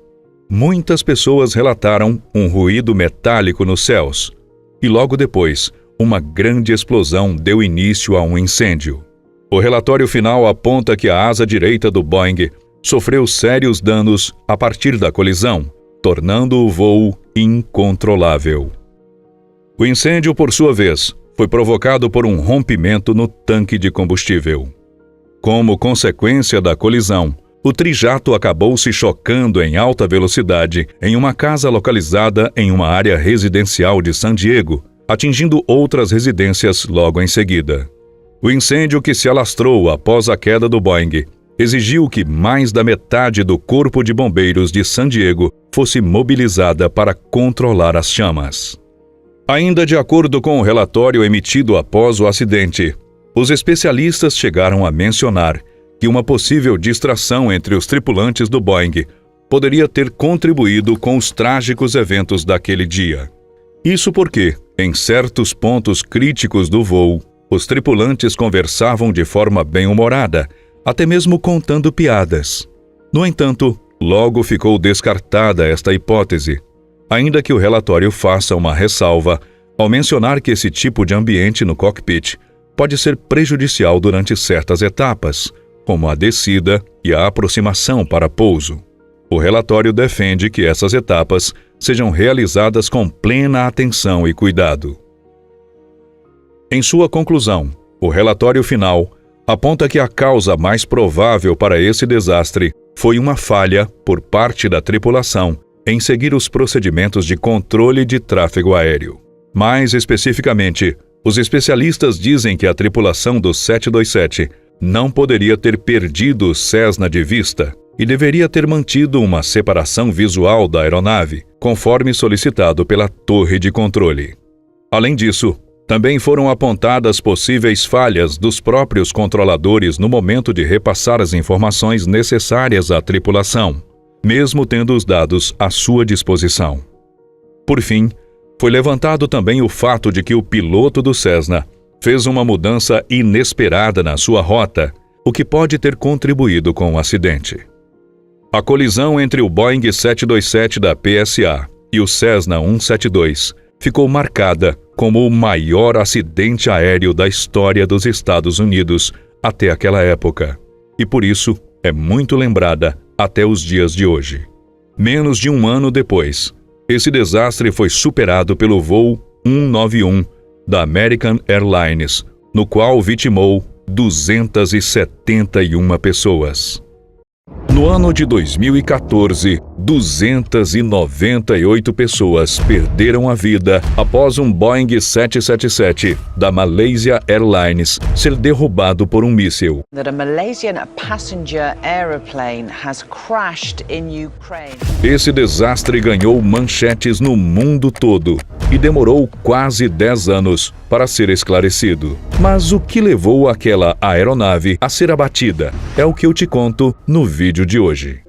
Muitas pessoas relataram um ruído metálico nos céus, e logo depois, uma grande explosão deu início a um incêndio. O relatório final aponta que a asa direita do Boeing sofreu sérios danos a partir da colisão, tornando o voo incontrolável. O incêndio, por sua vez, foi provocado por um rompimento no tanque de combustível. Como consequência da colisão, o trijato acabou se chocando em alta velocidade em uma casa localizada em uma área residencial de San Diego, atingindo outras residências logo em seguida. O incêndio, que se alastrou após a queda do Boeing, exigiu que mais da metade do Corpo de Bombeiros de San Diego fosse mobilizada para controlar as chamas. Ainda de acordo com o relatório emitido após o acidente, os especialistas chegaram a mencionar que uma possível distração entre os tripulantes do Boeing poderia ter contribuído com os trágicos eventos daquele dia. Isso porque, em certos pontos críticos do voo, os tripulantes conversavam de forma bem-humorada, até mesmo contando piadas. No entanto, logo ficou descartada esta hipótese, ainda que o relatório faça uma ressalva ao mencionar que esse tipo de ambiente no cockpit pode ser prejudicial durante certas etapas, como a descida e a aproximação para pouso. O relatório defende que essas etapas sejam realizadas com plena atenção e cuidado. Em sua conclusão, o relatório final aponta que a causa mais provável para esse desastre foi uma falha por parte da tripulação em seguir os procedimentos de controle de tráfego aéreo. Mais especificamente, os especialistas dizem que a tripulação do 727 não poderia ter perdido o Cessna de vista e deveria ter mantido uma separação visual da aeronave, conforme solicitado pela torre de controle. Além disso, também foram apontadas possíveis falhas dos próprios controladores no momento de repassar as informações necessárias à tripulação, mesmo tendo os dados à sua disposição. Por fim, foi levantado também o fato de que o piloto do Cessna fez uma mudança inesperada na sua rota, o que pode ter contribuído com o acidente. A colisão entre o Boeing 727 da PSA e o Cessna 172 ficou marcada como o maior acidente aéreo da história dos Estados Unidos até aquela época, e por isso é muito lembrada até os dias de hoje. Menos de um ano depois, esse desastre foi superado pelo voo 191 da American Airlines, no qual vitimou 271 pessoas. No ano de 2014, 298 pessoas perderam a vida após um Boeing 777 da Malaysia Airlines ser derrubado por um míssil. That a Malaysian passenger aeroplane has crashed in Ukraine. Esse desastre ganhou manchetes no mundo todo e demorou quase 10 anos para ser esclarecido. Mas o que levou aquela aeronave a ser abatida é o que eu te conto no vídeo de hoje.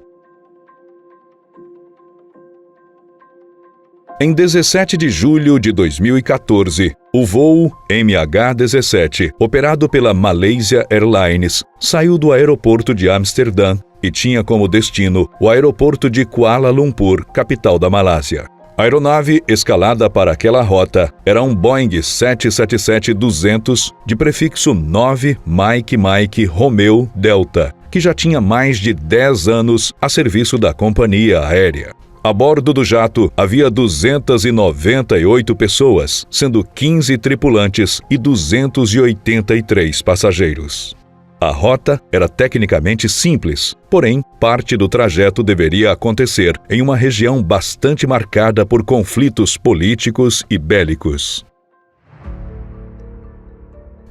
Em 17 de julho de 2014, o voo MH17, operado pela Malaysia Airlines, saiu do aeroporto de Amsterdã e tinha como destino o aeroporto de Kuala Lumpur, capital da Malásia. A aeronave escalada para aquela rota era um Boeing 777-200 de prefixo 9 Mike Romeo Delta, que já tinha mais de 10 anos a serviço da companhia aérea. A bordo do jato havia 298 pessoas, sendo 15 tripulantes e 283 passageiros. A rota era tecnicamente simples, porém, parte do trajeto deveria acontecer em uma região bastante marcada por conflitos políticos e bélicos.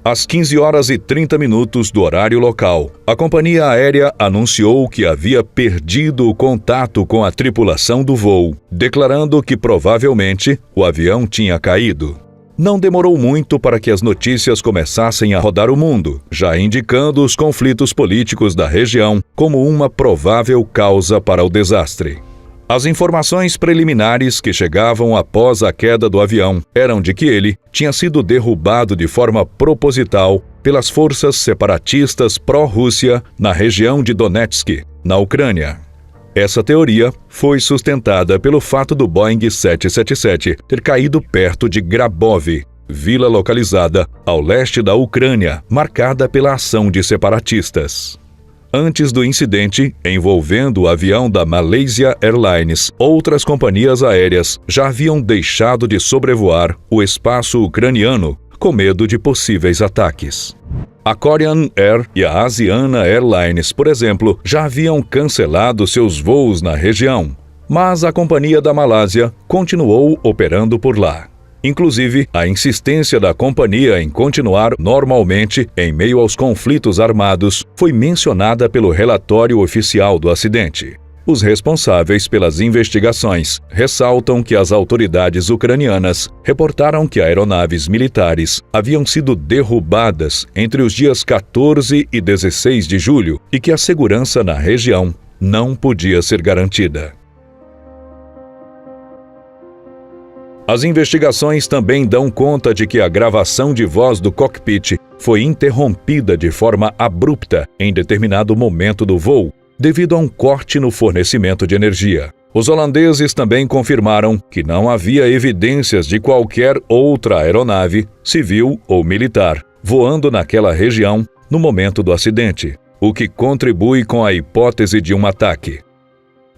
Às 15h30 do horário local, a companhia aérea anunciou que havia perdido o contato com a tripulação do voo, declarando que provavelmente o avião tinha caído. Não demorou muito para que as notícias começassem a rodar o mundo, já indicando os conflitos políticos da região como uma provável causa para o desastre. As informações preliminares que chegavam após a queda do avião eram de que ele tinha sido derrubado de forma proposital pelas forças separatistas pró-Rússia na região de Donetsk, na Ucrânia. Essa teoria foi sustentada pelo fato do Boeing 777 ter caído perto de Grabov, vila localizada ao leste da Ucrânia, marcada pela ação de separatistas. Antes do incidente envolvendo o avião da Malaysia Airlines, outras companhias aéreas já haviam deixado de sobrevoar o espaço ucraniano com medo de possíveis ataques. A Korean Air e a Asiana Airlines, por exemplo, já haviam cancelado seus voos na região, mas a companhia da Malásia continuou operando por lá. Inclusive, a insistência da companhia em continuar normalmente em meio aos conflitos armados foi mencionada pelo relatório oficial do acidente. Os responsáveis pelas investigações ressaltam que as autoridades ucranianas reportaram que aeronaves militares haviam sido derrubadas entre os dias 14 e 16 de julho e que a segurança na região não podia ser garantida. As investigações também dão conta de que a gravação de voz do cockpit foi interrompida de forma abrupta em determinado momento do voo, devido a um corte no fornecimento de energia. Os holandeses também confirmaram que não havia evidências de qualquer outra aeronave, civil ou militar, voando naquela região no momento do acidente, o que contribui com a hipótese de um ataque.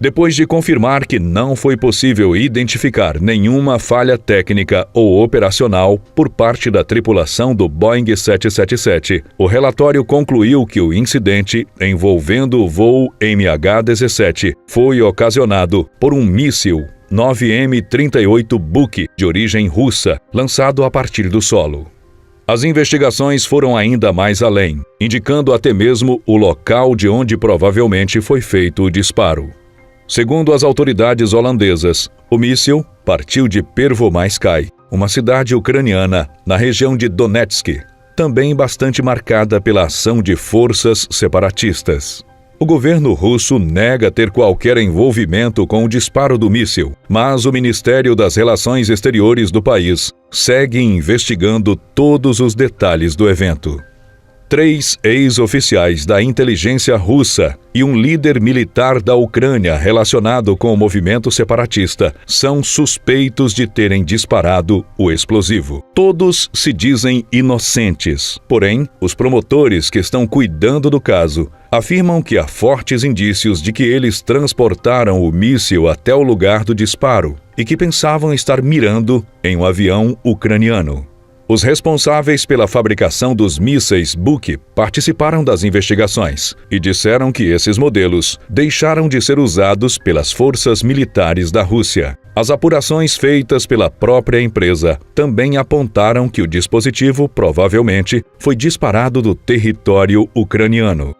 Depois de confirmar que não foi possível identificar nenhuma falha técnica ou operacional por parte da tripulação do Boeing 777, o relatório concluiu que o incidente envolvendo o voo MH17 foi ocasionado por um míssil 9M-38 Buk de origem russa, lançado a partir do solo. As investigações foram ainda mais além, indicando até mesmo o local de onde provavelmente foi feito o disparo. Segundo as autoridades holandesas, o míssil partiu de Pervomaiskaya, uma cidade ucraniana na região de Donetsk, também bastante marcada pela ação de forças separatistas. O governo russo nega ter qualquer envolvimento com o disparo do míssil, mas o Ministério das Relações Exteriores do país segue investigando todos os detalhes do evento. 3 ex-oficiais da inteligência russa e um líder militar da Ucrânia relacionado com o movimento separatista são suspeitos de terem disparado o explosivo. Todos se dizem inocentes, porém, os promotores que estão cuidando do caso afirmam que há fortes indícios de que eles transportaram o míssil até o lugar do disparo e que pensavam estar mirando em um avião ucraniano. Os responsáveis pela fabricação dos mísseis Buk participaram das investigações e disseram que esses modelos deixaram de ser usados pelas forças militares da Rússia. As apurações feitas pela própria empresa também apontaram que o dispositivo provavelmente foi disparado do território ucraniano.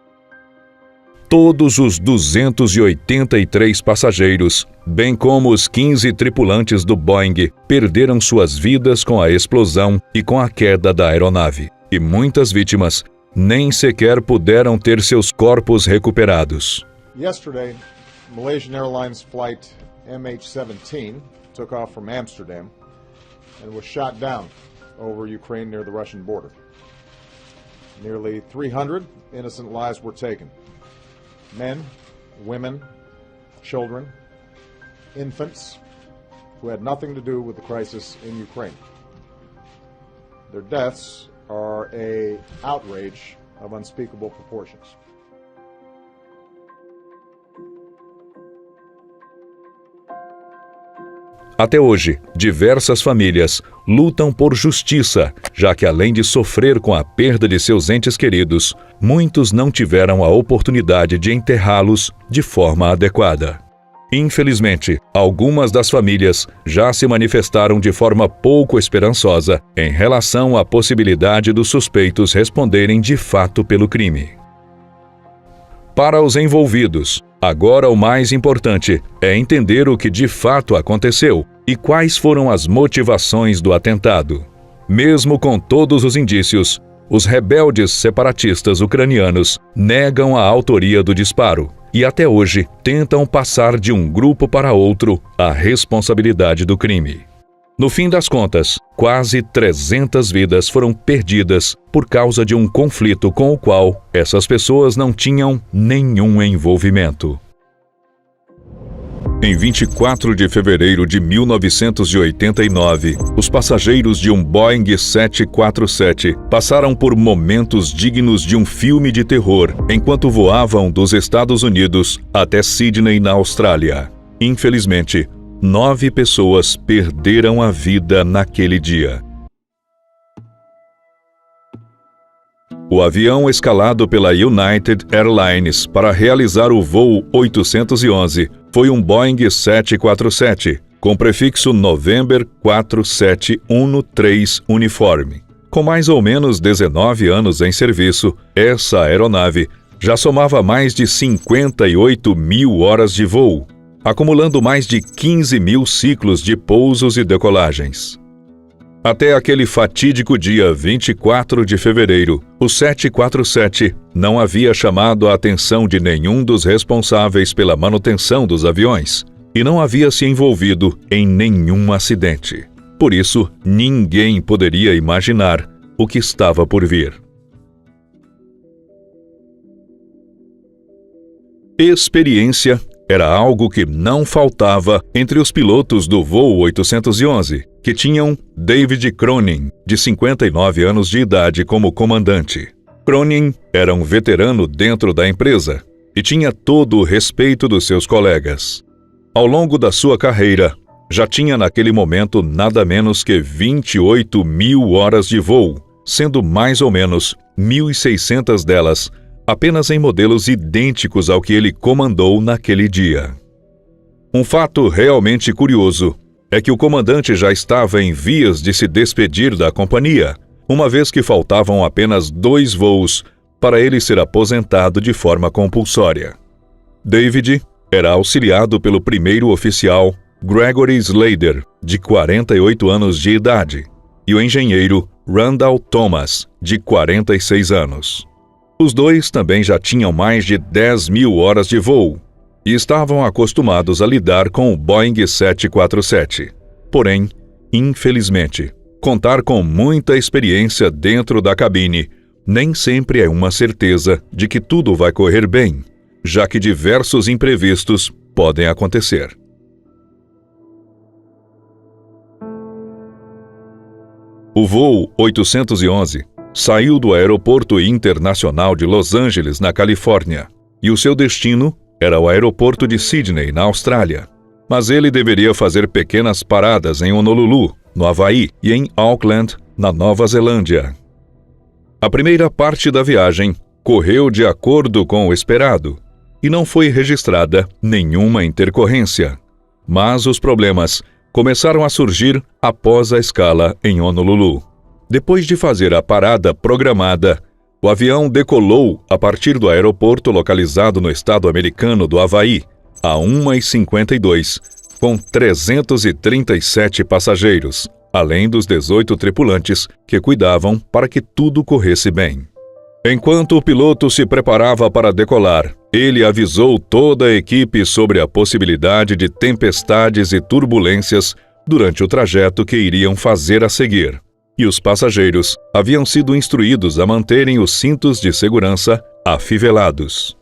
Todos os 283 passageiros, bem como os 15 tripulantes do Boeing, perderam suas vidas com a explosão e com a queda da aeronave. E muitas vítimas nem sequer puderam ter seus corpos recuperados. Yesterday, Malaysian Airlines flight MH17 took off from Amsterdam and was shot down over Ukraine near the Russian border. Nearly 300 innocent lives were taken. Men, women, children, infants who had nothing to do with the crisis in Ukraine. Their deaths are an outrage of unspeakable proportions. Até hoje, diversas famílias lutam por justiça, já que além de sofrer com a perda de seus entes queridos, muitos não tiveram a oportunidade de enterrá-los de forma adequada. Infelizmente, algumas das famílias já se manifestaram de forma pouco esperançosa em relação à possibilidade dos suspeitos responderem de fato pelo crime. Para os envolvidos, agora o mais importante é entender o que de fato aconteceu e quais foram as motivações do atentado. Mesmo com todos os indícios, os rebeldes separatistas ucranianos negam a autoria do disparo e até hoje tentam passar de um grupo para outro a responsabilidade do crime. No fim das contas, quase 300 vidas foram perdidas por causa de um conflito com o qual essas pessoas não tinham nenhum envolvimento. Em 24 de fevereiro de 1989, os passageiros de um Boeing 747 passaram por momentos dignos de um filme de terror enquanto voavam dos Estados Unidos até Sydney, na Austrália. Infelizmente, 9 pessoas perderam a vida naquele dia. O avião escalado pela United Airlines para realizar o voo 811 foi um Boeing 747, com prefixo November 4713 Uniforme. Com mais ou menos 19 anos em serviço, essa aeronave já somava mais de 58 mil horas de voo, acumulando mais de 15 mil ciclos de pousos e decolagens. Até aquele fatídico dia 24 de fevereiro, o 747 não havia chamado a atenção de nenhum dos responsáveis pela manutenção dos aviões e não havia se envolvido em nenhum acidente. Por isso, ninguém poderia imaginar o que estava por vir. Experiência era algo que não faltava entre os pilotos do voo 811, que tinham David Cronin, de 59 anos de idade, como comandante. Cronin era um veterano dentro da empresa e tinha todo o respeito dos seus colegas. Ao longo da sua carreira, já tinha naquele momento nada menos que 28.000 horas de voo, sendo mais ou menos 1.600 delas apenas em modelos idênticos ao que ele comandou naquele dia. Um fato realmente curioso é que o comandante já estava em vias de se despedir da companhia, uma vez que faltavam apenas 2 voos para ele ser aposentado de forma compulsória. David era auxiliado pelo primeiro oficial Gregory Slader, de 48 anos de idade, e o engenheiro Randall Thomas, de 46 anos. Os dois também já tinham mais de 10.000 horas de voo e estavam acostumados a lidar com o Boeing 747. Porém, infelizmente, contar com muita experiência dentro da cabine nem sempre é uma certeza de que tudo vai correr bem, já que diversos imprevistos podem acontecer. O voo 811 saiu do Aeroporto Internacional de Los Angeles, na Califórnia, e o seu destino era o Aeroporto de Sydney, na Austrália. Mas ele deveria fazer pequenas paradas em Honolulu, no Havaí, e em Auckland, na Nova Zelândia. A primeira parte da viagem correu de acordo com o esperado, e não foi registrada nenhuma intercorrência. Mas os problemas começaram a surgir após a escala em Honolulu. Depois de fazer a parada programada, o avião decolou a partir do aeroporto localizado no estado americano do Havaí, a 1h52, com 337 passageiros, além dos 18 tripulantes que cuidavam para que tudo corresse bem. Enquanto o piloto se preparava para decolar, ele avisou toda a equipe sobre a possibilidade de tempestades e turbulências durante o trajeto que iriam fazer a seguir. E os passageiros haviam sido instruídos a manterem os cintos de segurança afivelados.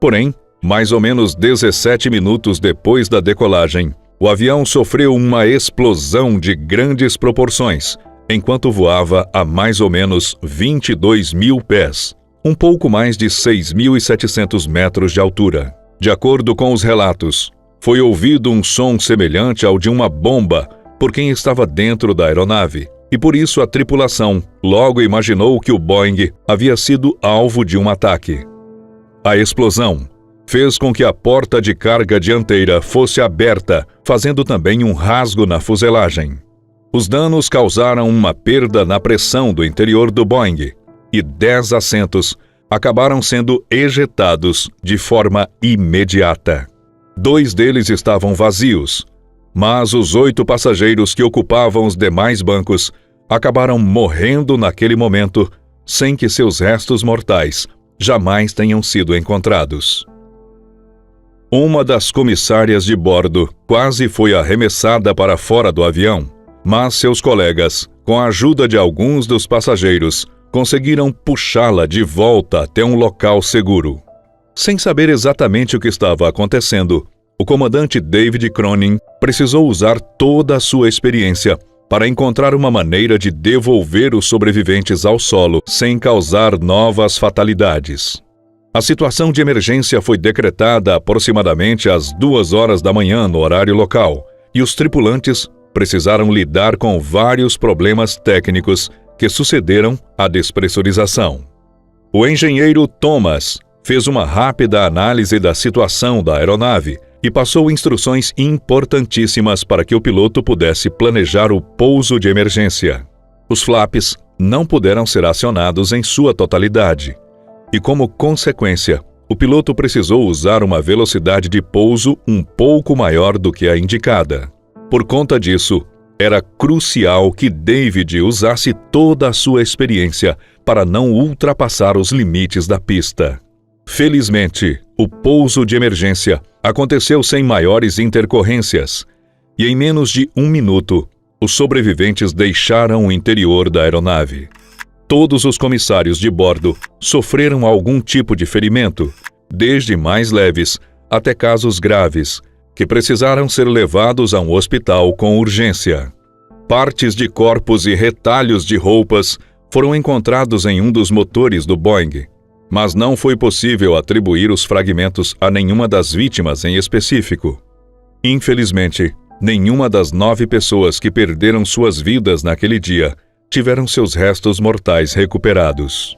Porém, mais ou menos 17 minutos depois da decolagem, o avião sofreu uma explosão de grandes proporções, enquanto voava a mais ou menos 22.000 pés, um pouco mais de 6.700 metros de altura. De acordo com os relatos, foi ouvido um som semelhante ao de uma bomba por quem estava dentro da aeronave, e por isso a tripulação logo imaginou que o Boeing havia sido alvo de um ataque. A explosão fez com que a porta de carga dianteira fosse aberta, fazendo também um rasgo na fuselagem. Os danos causaram uma perda na pressão do interior do Boeing, e 10 assentos acabaram sendo ejetados de forma imediata. 2 deles estavam vazios, mas os 8 passageiros que ocupavam os demais bancos acabaram morrendo naquele momento, sem que seus restos mortais jamais tenham sido encontrados. Uma das comissárias de bordo quase foi arremessada para fora do avião, mas seus colegas, com a ajuda de alguns dos passageiros, conseguiram puxá-la de volta até um local seguro. Sem saber exatamente o que estava acontecendo, o comandante David Cronin precisou usar toda a sua experiência para encontrar uma maneira de devolver os sobreviventes ao solo sem causar novas fatalidades. A situação de emergência foi decretada aproximadamente às 2 horas da manhã no horário local, e os tripulantes precisaram lidar com vários problemas técnicos que sucederam à despressurização. O engenheiro Thomas fez uma rápida análise da situação da aeronave e passou instruções importantíssimas para que o piloto pudesse planejar o pouso de emergência. Os flaps não puderam ser acionados em sua totalidade, e como consequência, o piloto precisou usar uma velocidade de pouso um pouco maior do que a indicada. Por conta disso, Era crucial que David usasse toda a sua experiência para não ultrapassar os limites da pista. Felizmente, o pouso de emergência aconteceu sem maiores intercorrências, e em menos de 1 minuto, os sobreviventes deixaram o interior da aeronave. Todos os comissários de bordo sofreram algum tipo de ferimento, desde mais leves até casos graves, que precisaram ser levados a um hospital com urgência. Partes de corpos e retalhos de roupas foram encontrados em um dos motores do Boeing, mas não foi possível atribuir os fragmentos a nenhuma das vítimas em específico. Infelizmente, nenhuma das 9 pessoas que perderam suas vidas naquele dia tiveram seus restos mortais recuperados.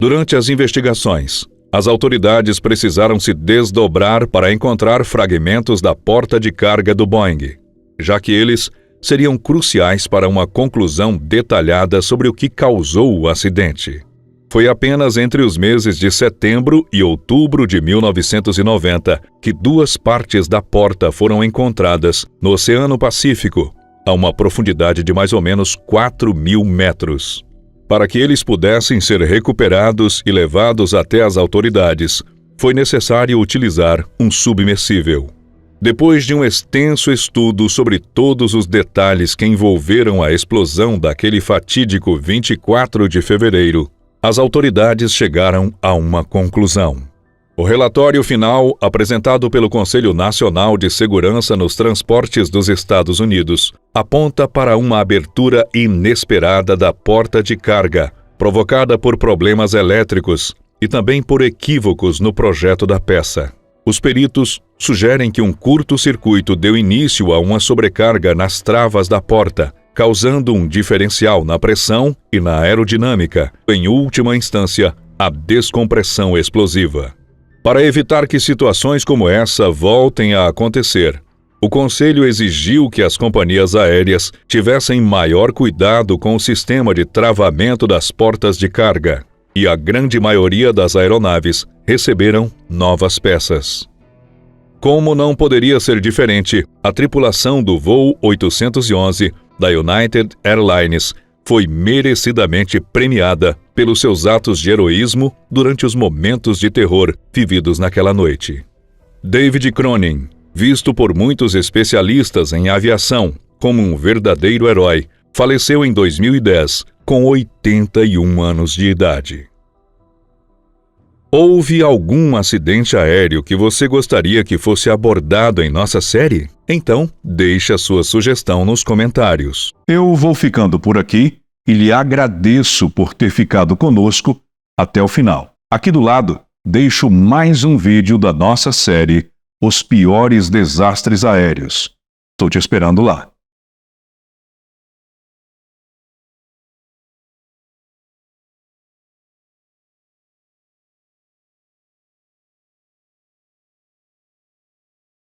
Durante as investigações, as autoridades precisaram se desdobrar para encontrar fragmentos da porta de carga do Boeing, já que eles seriam cruciais para uma conclusão detalhada sobre o que causou o acidente. Foi apenas entre os meses de setembro e outubro de 1990 que 2 partes da porta foram encontradas no Oceano Pacífico, a uma profundidade de mais ou menos 4.000 metros. Para que eles pudessem ser recuperados e levados até as autoridades, foi necessário utilizar um submersível. Depois de um extenso estudo sobre todos os detalhes que envolveram a explosão daquele fatídico 24 de fevereiro, as autoridades chegaram a uma conclusão. O relatório final, apresentado pelo Conselho Nacional de Segurança nos Transportes dos Estados Unidos, aponta para uma abertura inesperada da porta de carga, provocada por problemas elétricos e também por equívocos no projeto da peça. Os peritos sugerem que um curto-circuito deu início a uma sobrecarga nas travas da porta, causando um diferencial na pressão e na aerodinâmica, em última instância, a descompressão explosiva. Para evitar que situações como essa voltem a acontecer, o Conselho exigiu que as companhias aéreas tivessem maior cuidado com o sistema de travamento das portas de carga, e a grande maioria das aeronaves receberam novas peças. Como não poderia ser diferente, a tripulação do voo 811 da United Airlines foi merecidamente premiada pelos seus atos de heroísmo durante os momentos de terror vividos naquela noite. David Cronin, visto por muitos especialistas em aviação como um verdadeiro herói, faleceu em 2010, com 81 anos de idade. Houve algum acidente aéreo que você gostaria que fosse abordado em nossa série? Então, deixe a sua sugestão nos comentários. Eu vou ficando por aqui e lhe agradeço por ter ficado conosco até o final. Aqui do lado, deixo mais um vídeo da nossa série Os Piores Desastres Aéreos. Estou te esperando lá.